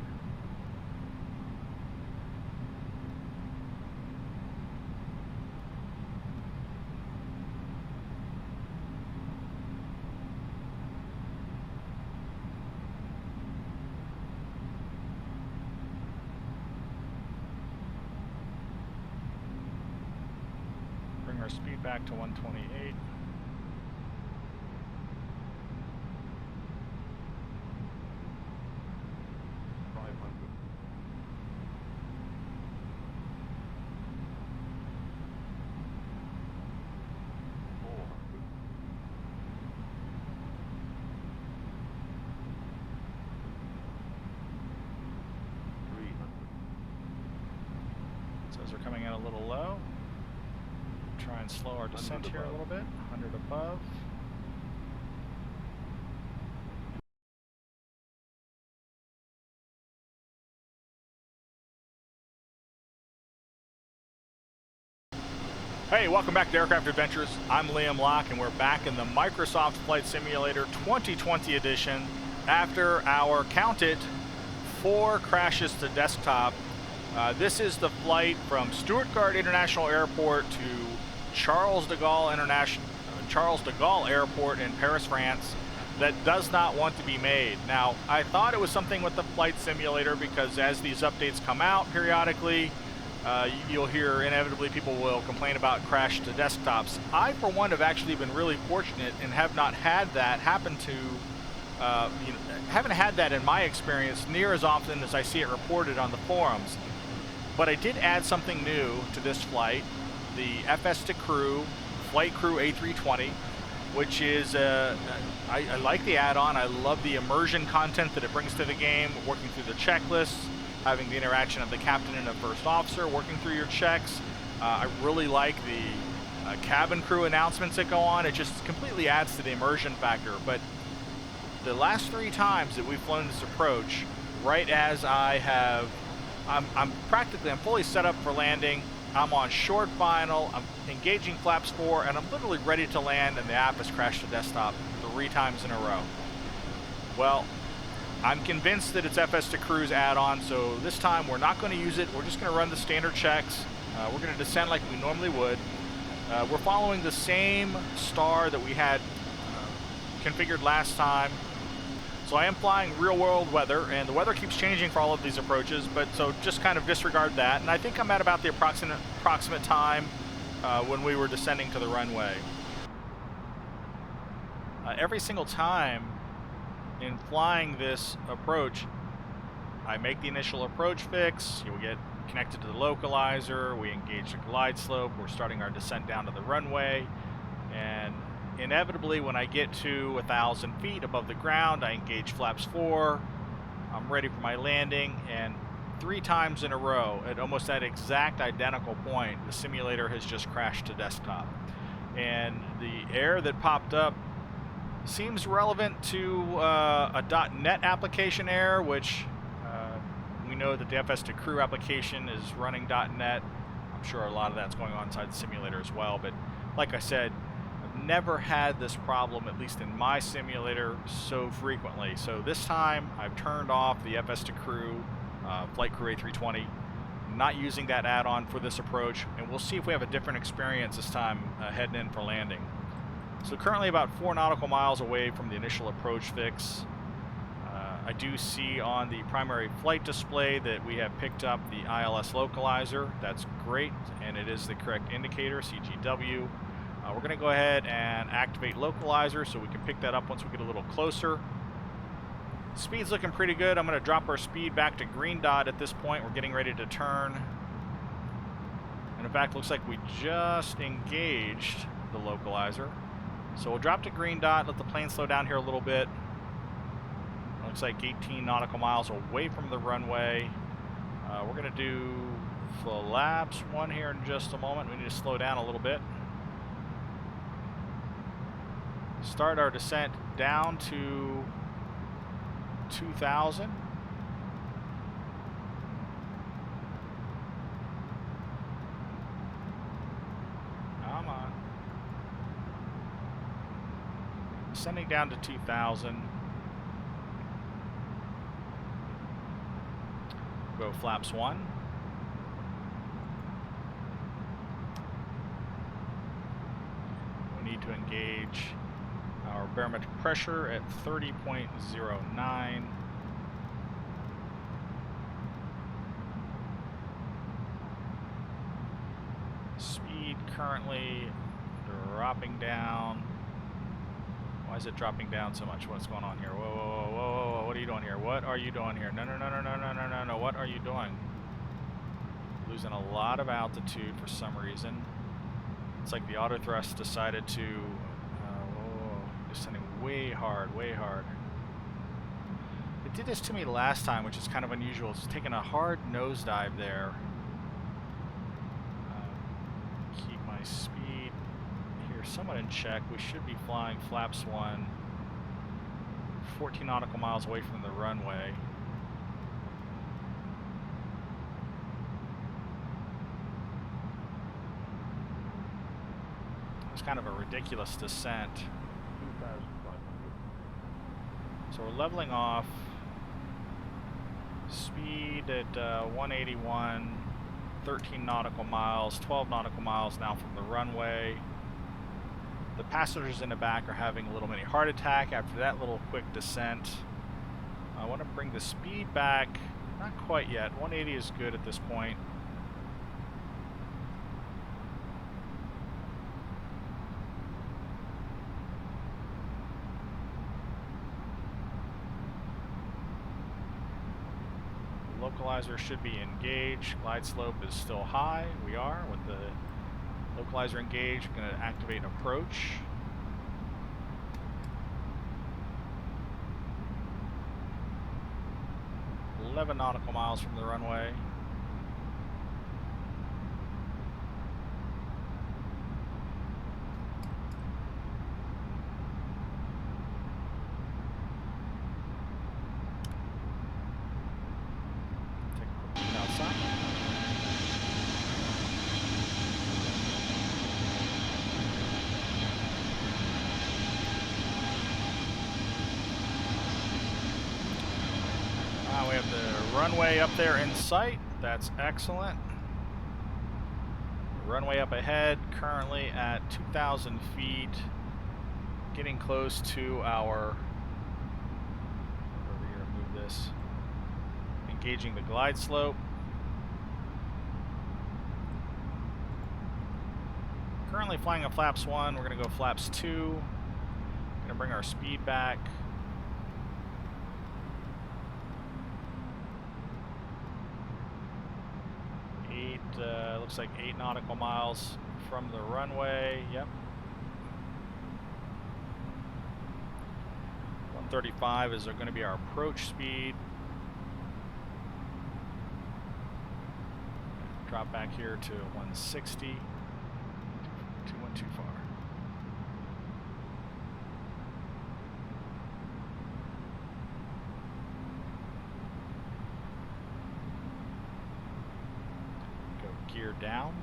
Speaker 1: Bring our speed back to 128. Those are coming in a little low. Try and slow our descent here a little bit. 100 above. Hey, welcome back to Aircraft Adventures. I'm Liam Locke, and we're back in the Microsoft Flight Simulator 2020 edition after our, count it, 4 crashes to desktop. This is the flight from Stuttgart International Airport to Charles De Gaulle Airport in Paris, France, that does not want to be made. Now, I thought it was something with the flight simulator because as these updates come out periodically, you'll hear inevitably people will complain about crash to desktops. I, for one, have actually been really fortunate and have not had that happen to, haven't had that in my experience near as often as I see it reported on the forums. But I did add something new to this flight, the FS2Crew Flight Crew A320, which is, I like the add-on. I love the immersion content that it brings to the game, working through the checklists, having the interaction of the captain and the first officer, working through your checks. I really like the cabin crew announcements that go on. It just completely adds to the immersion factor. But the last 3 times that we've flown this approach, right as I'm fully set up for landing. I'm on short final, I'm engaging flaps 4, and I'm literally ready to land, and the app has crashed to desktop 3 times in a row. Well, I'm convinced that it's FS2Crew's add-on, so this time we're not going to use it. We're just going to run the standard checks. We're going to descend like we normally would. We're following the same star that we had configured last time. So I am flying real-world weather, and the weather keeps changing for all of these approaches, but so just kind of disregard that. And I think I'm at about the approximate time when we were descending to the runway. Every single time in flying this approach, I make the initial approach fix, we get connected to the localizer, we engage the glide slope, we're starting our descent down to the runway, and inevitably when I get to 1,000 feet above the ground, I engage flaps 4, I'm ready for my landing, and 3 times in a row, at almost that exact identical point, the simulator has just crashed to desktop. And the error that popped up seems relevant to a .NET application error, which we know that the FS2Crew application is running .NET. I'm sure a lot of that's going on inside the simulator as well, but like I said, I've never had this problem, at least in my simulator, so frequently. So this time, I've turned off the FS2Crew Flight Crew A320, not using that add-on for this approach, and we'll see if we have a different experience this time heading in for landing. So currently about 4 nautical miles away from the initial approach fix. I do see on the primary flight display that we have picked up the ILS localizer. That's great, and it is the correct indicator, CGW. We're going to go ahead and activate localizer so we can pick that up once we get a little closer. Speed's looking pretty good. I'm going to drop our speed back to green dot at this point. We're getting ready to turn. And in fact, looks like we just engaged the localizer. So we'll drop to green dot, let the plane slow down here a little bit. Looks like 18 nautical miles away from the runway. We're going to do flaps 1 here in just a moment. We need to slow down a little bit. Start our descent down to 2,000. Come on. Descending down to 2,000. Go flaps 1. We need to engage our barometric pressure at 30.09. Speed currently dropping down. Why is it dropping down so much? What's going on here? Whoa, whoa, whoa, whoa, whoa, what are you doing here? What are you doing here? No, no, no, no, no, no, no, no, no, what are you doing? Losing a lot of altitude for some reason. It's like the auto thrust decided to, whoa, descending way hard, way hard. It did this to me last time, which is kind of unusual. It's taking a hard nosedive there. my speed here somewhat in check. We should be flying flaps 1, 14 nautical miles away from the runway. It's kind of a ridiculous descent.
Speaker 5: 2,500.
Speaker 1: So we're leveling off. Speed at 181, 13 nautical miles, 12 nautical miles now from the runway. The passengers in the back are having a little mini heart attack after that little quick descent. I want to bring the speed back, not quite yet. 180 is good at this point. Localizer should be engaged. Glide slope is still high. We are with the localizer engaged. We're going to activate approach. – 11 nautical miles from the runway. We have the runway up there in sight. That's excellent. Runway up ahead, currently at 2,000 feet. Getting close to our... Over here to move this. Engaging the glide slope. Currently flying a flaps 1. We're going to go flaps 2. Going to bring our speed back. Looks like 8 nautical miles from the runway. Yep. 135 is going to be our approach speed. Drop back here to 160. Went too far. Gear down.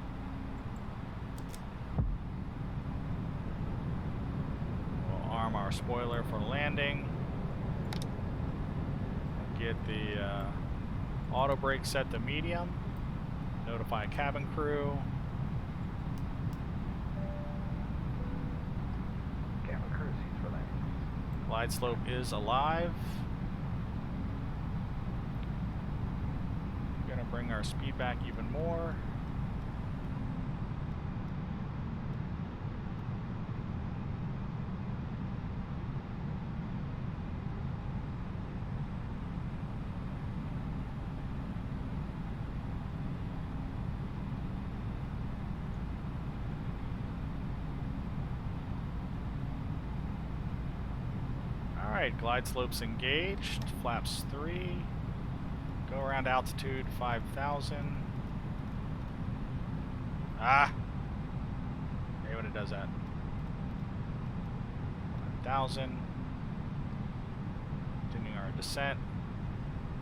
Speaker 1: We'll arm our spoiler for landing. Get the auto brake set to medium. Notify cabin crew.
Speaker 5: Cabin crew seats for landing.
Speaker 1: Glide slope is alive. We're gonna bring our speed back even more. Alright, glide slopes engaged, flaps 3, go around altitude 5,000. Ah! Okay, when it does that. 1,000. Continuing our descent.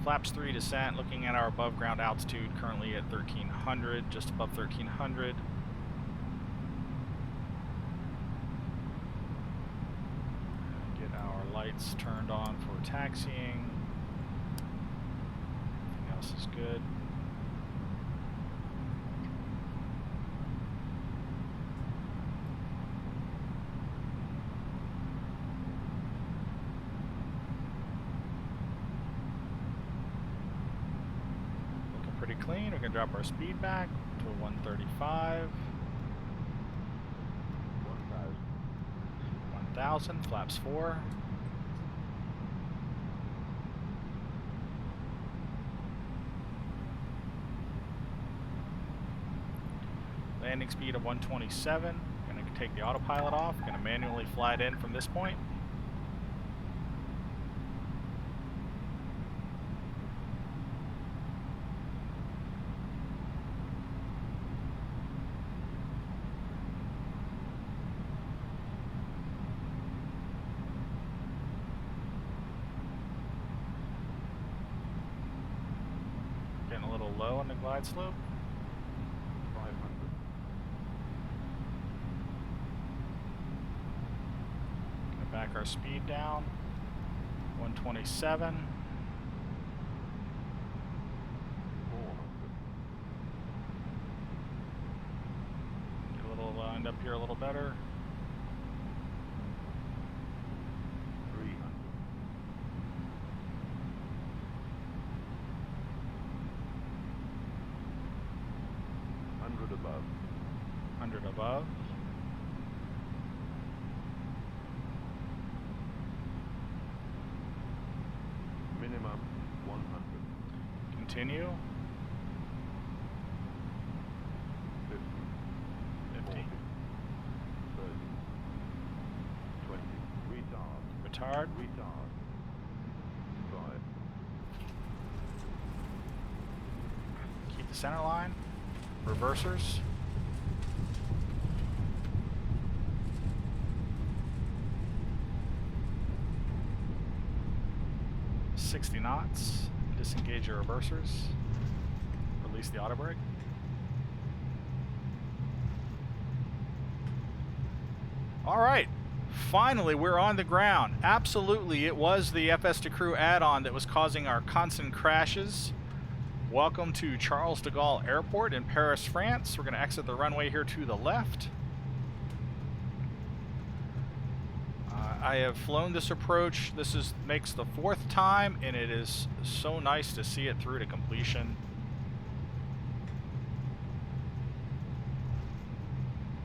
Speaker 1: Flaps 3 descent, looking at our above ground altitude, currently at 1,300, just above 1,300. Lights turned on for taxiing. Everything else is good. Looking pretty clean. We're going to drop our speed back to 135. 1,000, flaps 4. Landing speed of 127. Going to take the autopilot off. Going to manually fly it in from this point. low on the glide slope.
Speaker 5: 500.
Speaker 1: Gonna back our speed down. 127.
Speaker 5: 400.
Speaker 1: Get a little lined up here a little better.
Speaker 5: 300. 100 above.
Speaker 1: 100 above.
Speaker 5: Minimum 100.
Speaker 1: Continue.
Speaker 5: 50.
Speaker 1: 50.
Speaker 5: 40. 30. 20. Retard.
Speaker 1: Retard.
Speaker 5: Retard. 5.
Speaker 1: Keep the center line. Reversers. .60 knots. Disengage your reversers. Release the auto brake. All right. Finally, we're on the ground. Absolutely, it was the FS2Crew add-on that was causing our constant crashes. Welcome to Charles De Gaulle Airport in Paris, France. We're going to exit the runway here to the left. I have flown this approach. This makes the 4th time, and it is so nice to see it through to completion.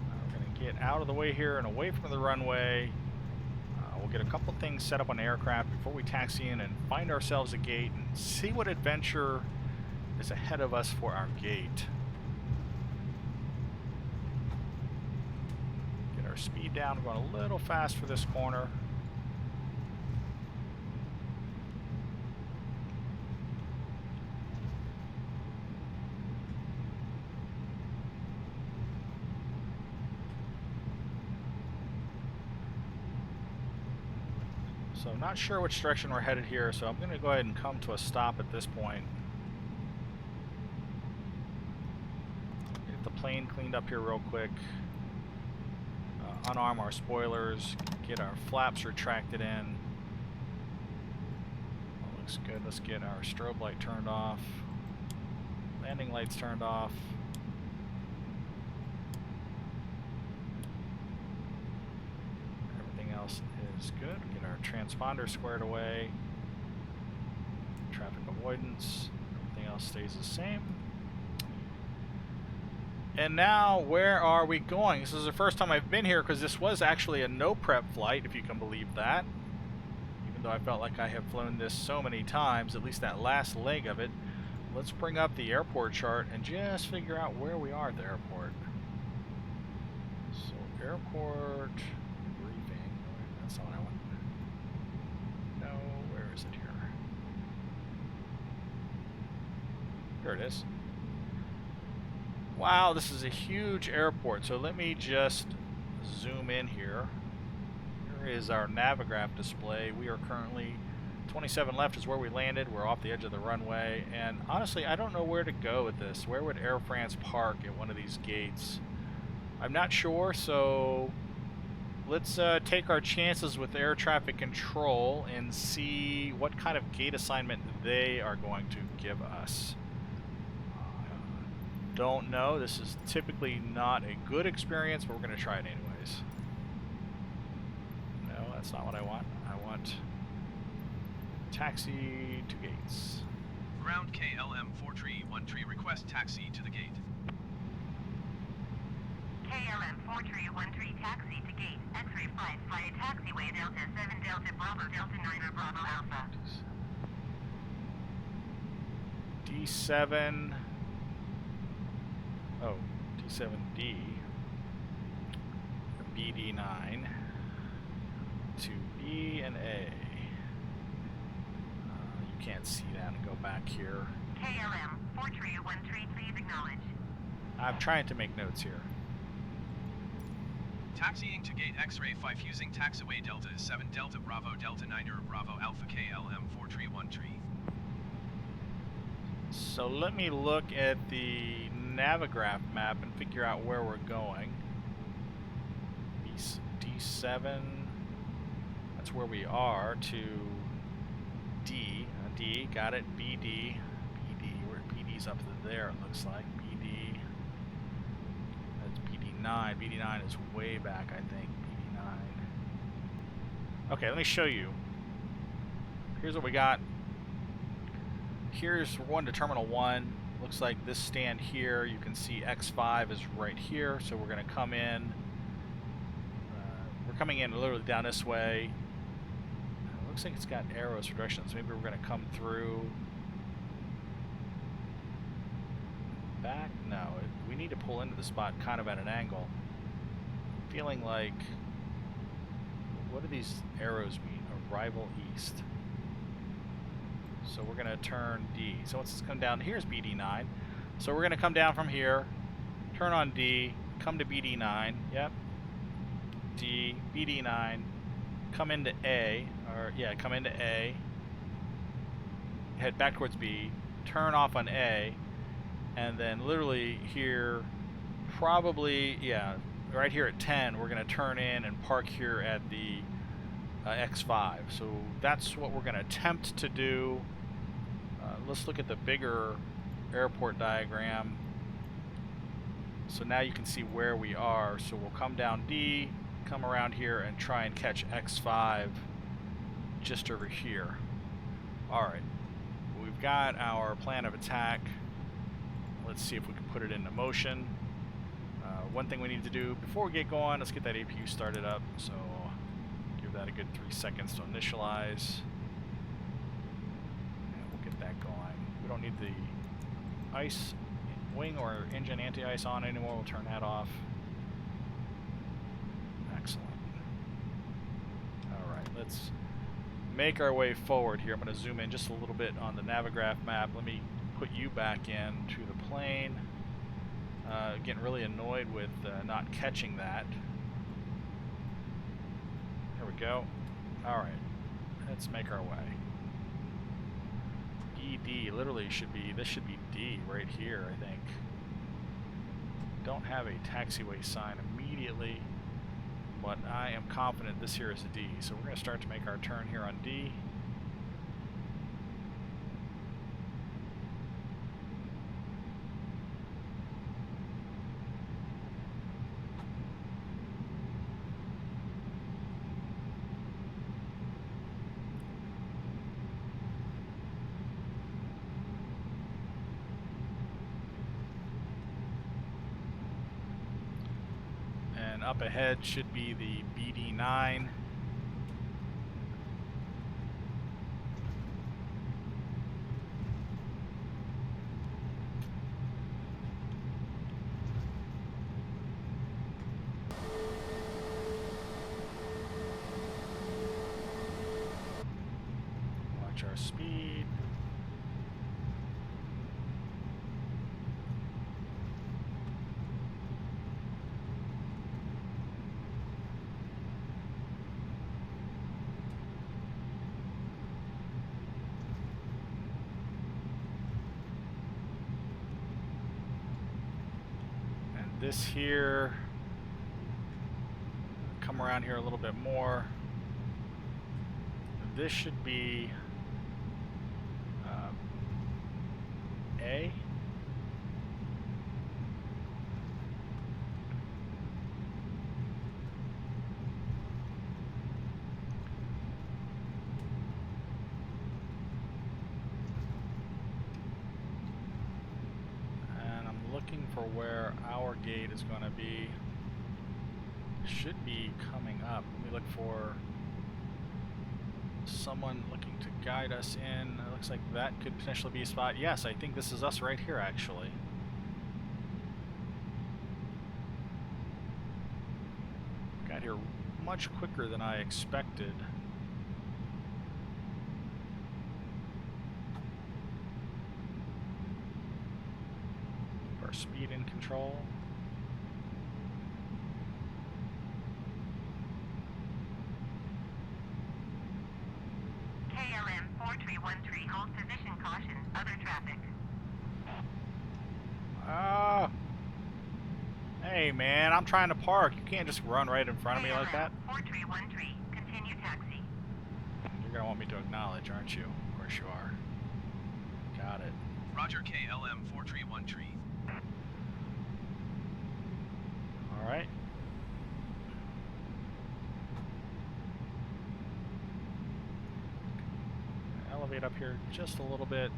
Speaker 1: We're going to get out of the way here and away from the runway. We'll get a couple things set up on the aircraft before we taxi in and find ourselves a gate and see what adventure is ahead of us for our gate. Get our speed down. We're going a little fast for this corner. So I'm not sure which direction we're headed here, so I'm going to go ahead and come to a stop at this point. Get the plane cleaned up here real quick. Unarm our spoilers. Get our flaps retracted in. That looks good. Let's get our strobe light turned off. Landing lights turned off. Everything else is good. Get our transponder squared away. Traffic avoidance. Everything else stays the same. And now, where are we going? This is the first time I've been here because this was actually a no-prep flight, if you can believe that. Even though I felt like I have flown this so many times, at least that last leg of it. Let's bring up the airport chart and just figure out where we are at the airport. So, airport briefing. That's not what I want. No, where is it here? Here it is. Wow, this is a huge airport. So let me just zoom in here. Here is our Navigraph display. We are currently 27 left is where we landed. We're off the edge of the runway. And honestly, I don't know where to go with this. Where would Air France park at one of these gates? I'm not sure, so let's take our chances with air traffic control and see what kind of gate assignment they are going to give us. Don't know. This is typically not a good experience, but we're going to try it anyways. No, that's not what I want. I want taxi to gates.
Speaker 4: Ground KLM 4313, request taxi to the gate.
Speaker 6: KLM 4313, taxi to gate. X-ray flight, fly a taxiway Delta 7 Delta Bravo Delta 9 Bravo Alpha.
Speaker 1: D7. Oh, D7D. BD9 to B and A. You can't see that and go back here.
Speaker 6: KLM 4313, please acknowledge.
Speaker 1: I'm trying to make notes here.
Speaker 4: Taxiing to gate X-ray 5 using taxiway Delta 7 Delta Bravo Delta 9 Bravo Alpha KLM 4313.
Speaker 1: So let me look at the Navigraph map and figure out where we're going. D7, that's where we are, to D. D, got it, BD. Where BD's up there, it looks like. BD. That's BD9. BD9 is way back, I think. BD9. Okay, let me show you. Here's what we got. Here's, we're going to Terminal 1. Looks like this stand here, you can see X5 is right here, so we're going to come in. We're coming in literally down this way. Looks like it's got arrows for directions. Maybe we're going to come through. Back? No, we need to pull into the spot kind of at an angle. I'm feeling like, what do these arrows mean? Arrival east. So we're going to turn D. So let's come down. Here's BD9. So we're going to come down from here, turn on D, come to BD9. Yep. D, BD9, come into A, or yeah, come into A, head back towards B, turn off on A, and then literally here, probably, yeah, right here at 10, we're going to turn in and park here at the X5. So that's what we're going to attempt to do. Let's look at the bigger airport diagram. So now you can see where we are. So we'll come down D, come around here and try and catch X5 just over here. Alright, we've got our plan of attack. Let's see if we can put it into motion. One thing we need to do before we get going, let's get that APU started up. So give that a good 3 seconds to initialize. And we'll get that going. We don't need the ice wing or engine anti-ice on anymore. We'll turn that off. Excellent. Alright, let's make our way forward here. I'm going to zoom in just a little bit on the Navigraph map. Let me put you back into the plane. Getting really annoyed with not catching that. There we go. Alright, let's make our way. ED literally should be, this should be D right here, I think. Don't have a taxiway sign immediately, but I am confident this here is a D. So we're going to start to make our turn here on D. Up ahead should be the BD9. Watch our speed. This here, come around here a little bit more. This should be A. For where our gate is going to be. Should be coming up. Let me look for someone looking to guide us in. It looks like that could potentially be a spot. Yes, I think this is us right here actually. Got here much quicker than I expected. Speed in control.
Speaker 6: KLM 4313, hold position, caution, other traffic.
Speaker 1: Ah. Hey, man, I'm trying to park. You can't just run right in front of me like that.
Speaker 6: 4313, continue taxi.
Speaker 1: You're going to want me to acknowledge, aren't you? Of course you are. Got it.
Speaker 4: Roger KLM 4313.
Speaker 1: All right. Elevate up here just a little bit.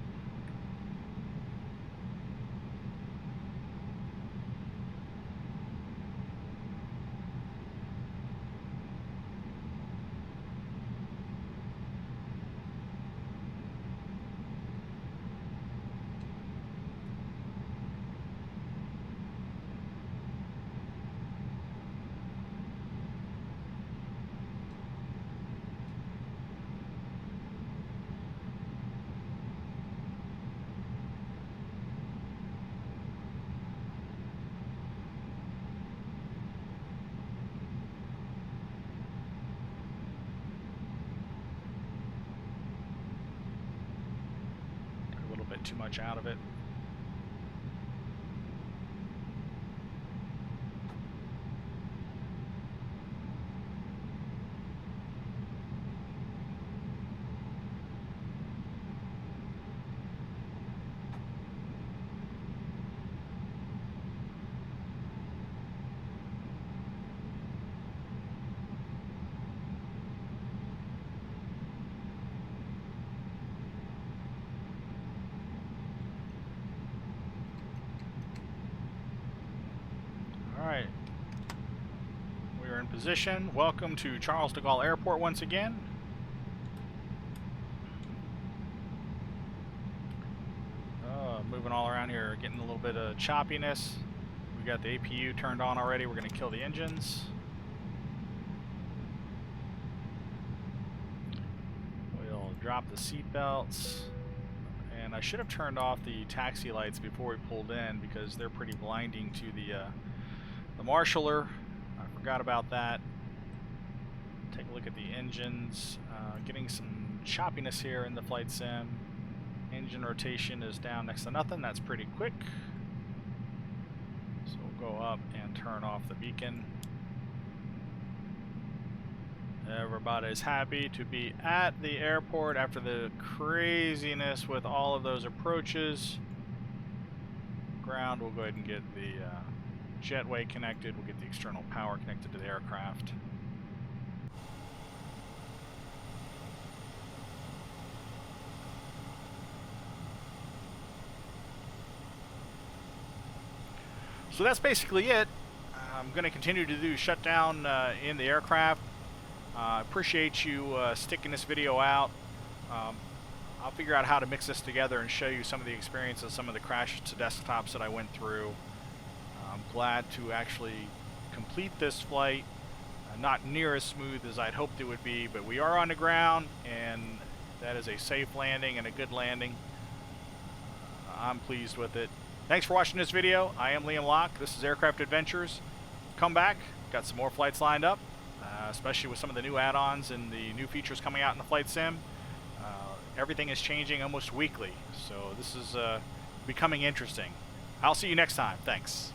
Speaker 1: Too much out of it. Alright, we are in position. Welcome to Charles De Gaulle Airport once again. Moving all around here, getting a little bit of choppiness. We got the APU turned on already. We're going to kill the engines. We'll drop the seat belts. And I should have turned off the taxi lights before we pulled in because they're pretty blinding to the marshaller. I forgot about that. Take a look at the engines. Getting some choppiness here in the flight sim. Engine rotation is down next to nothing. That's pretty quick. So we'll go up and turn off the beacon. Everybody's happy to be at the airport after the craziness with all of those approaches. Ground, we'll go ahead and get the jetway connected. We'll get the external power connected to the aircraft. So that's basically it. I'm going to continue to do shutdown in the aircraft. Appreciate you sticking this video out. I'll figure out how to mix this together and show you some of the experiences, some of the crashes to desktops that I went through. I'm glad to actually complete this flight. Not near as smooth as I'd hoped it would be, but we are on the ground, and that is a safe landing and a good landing. I'm pleased with it. Thanks for watching this video. I am Liam Locke. This is Aircraft Adventures. Come back. Got some more flights lined up, especially with some of the new add-ons and the new features coming out in the flight sim. Everything is changing almost weekly, so this is becoming interesting. I'll see you next time. Thanks.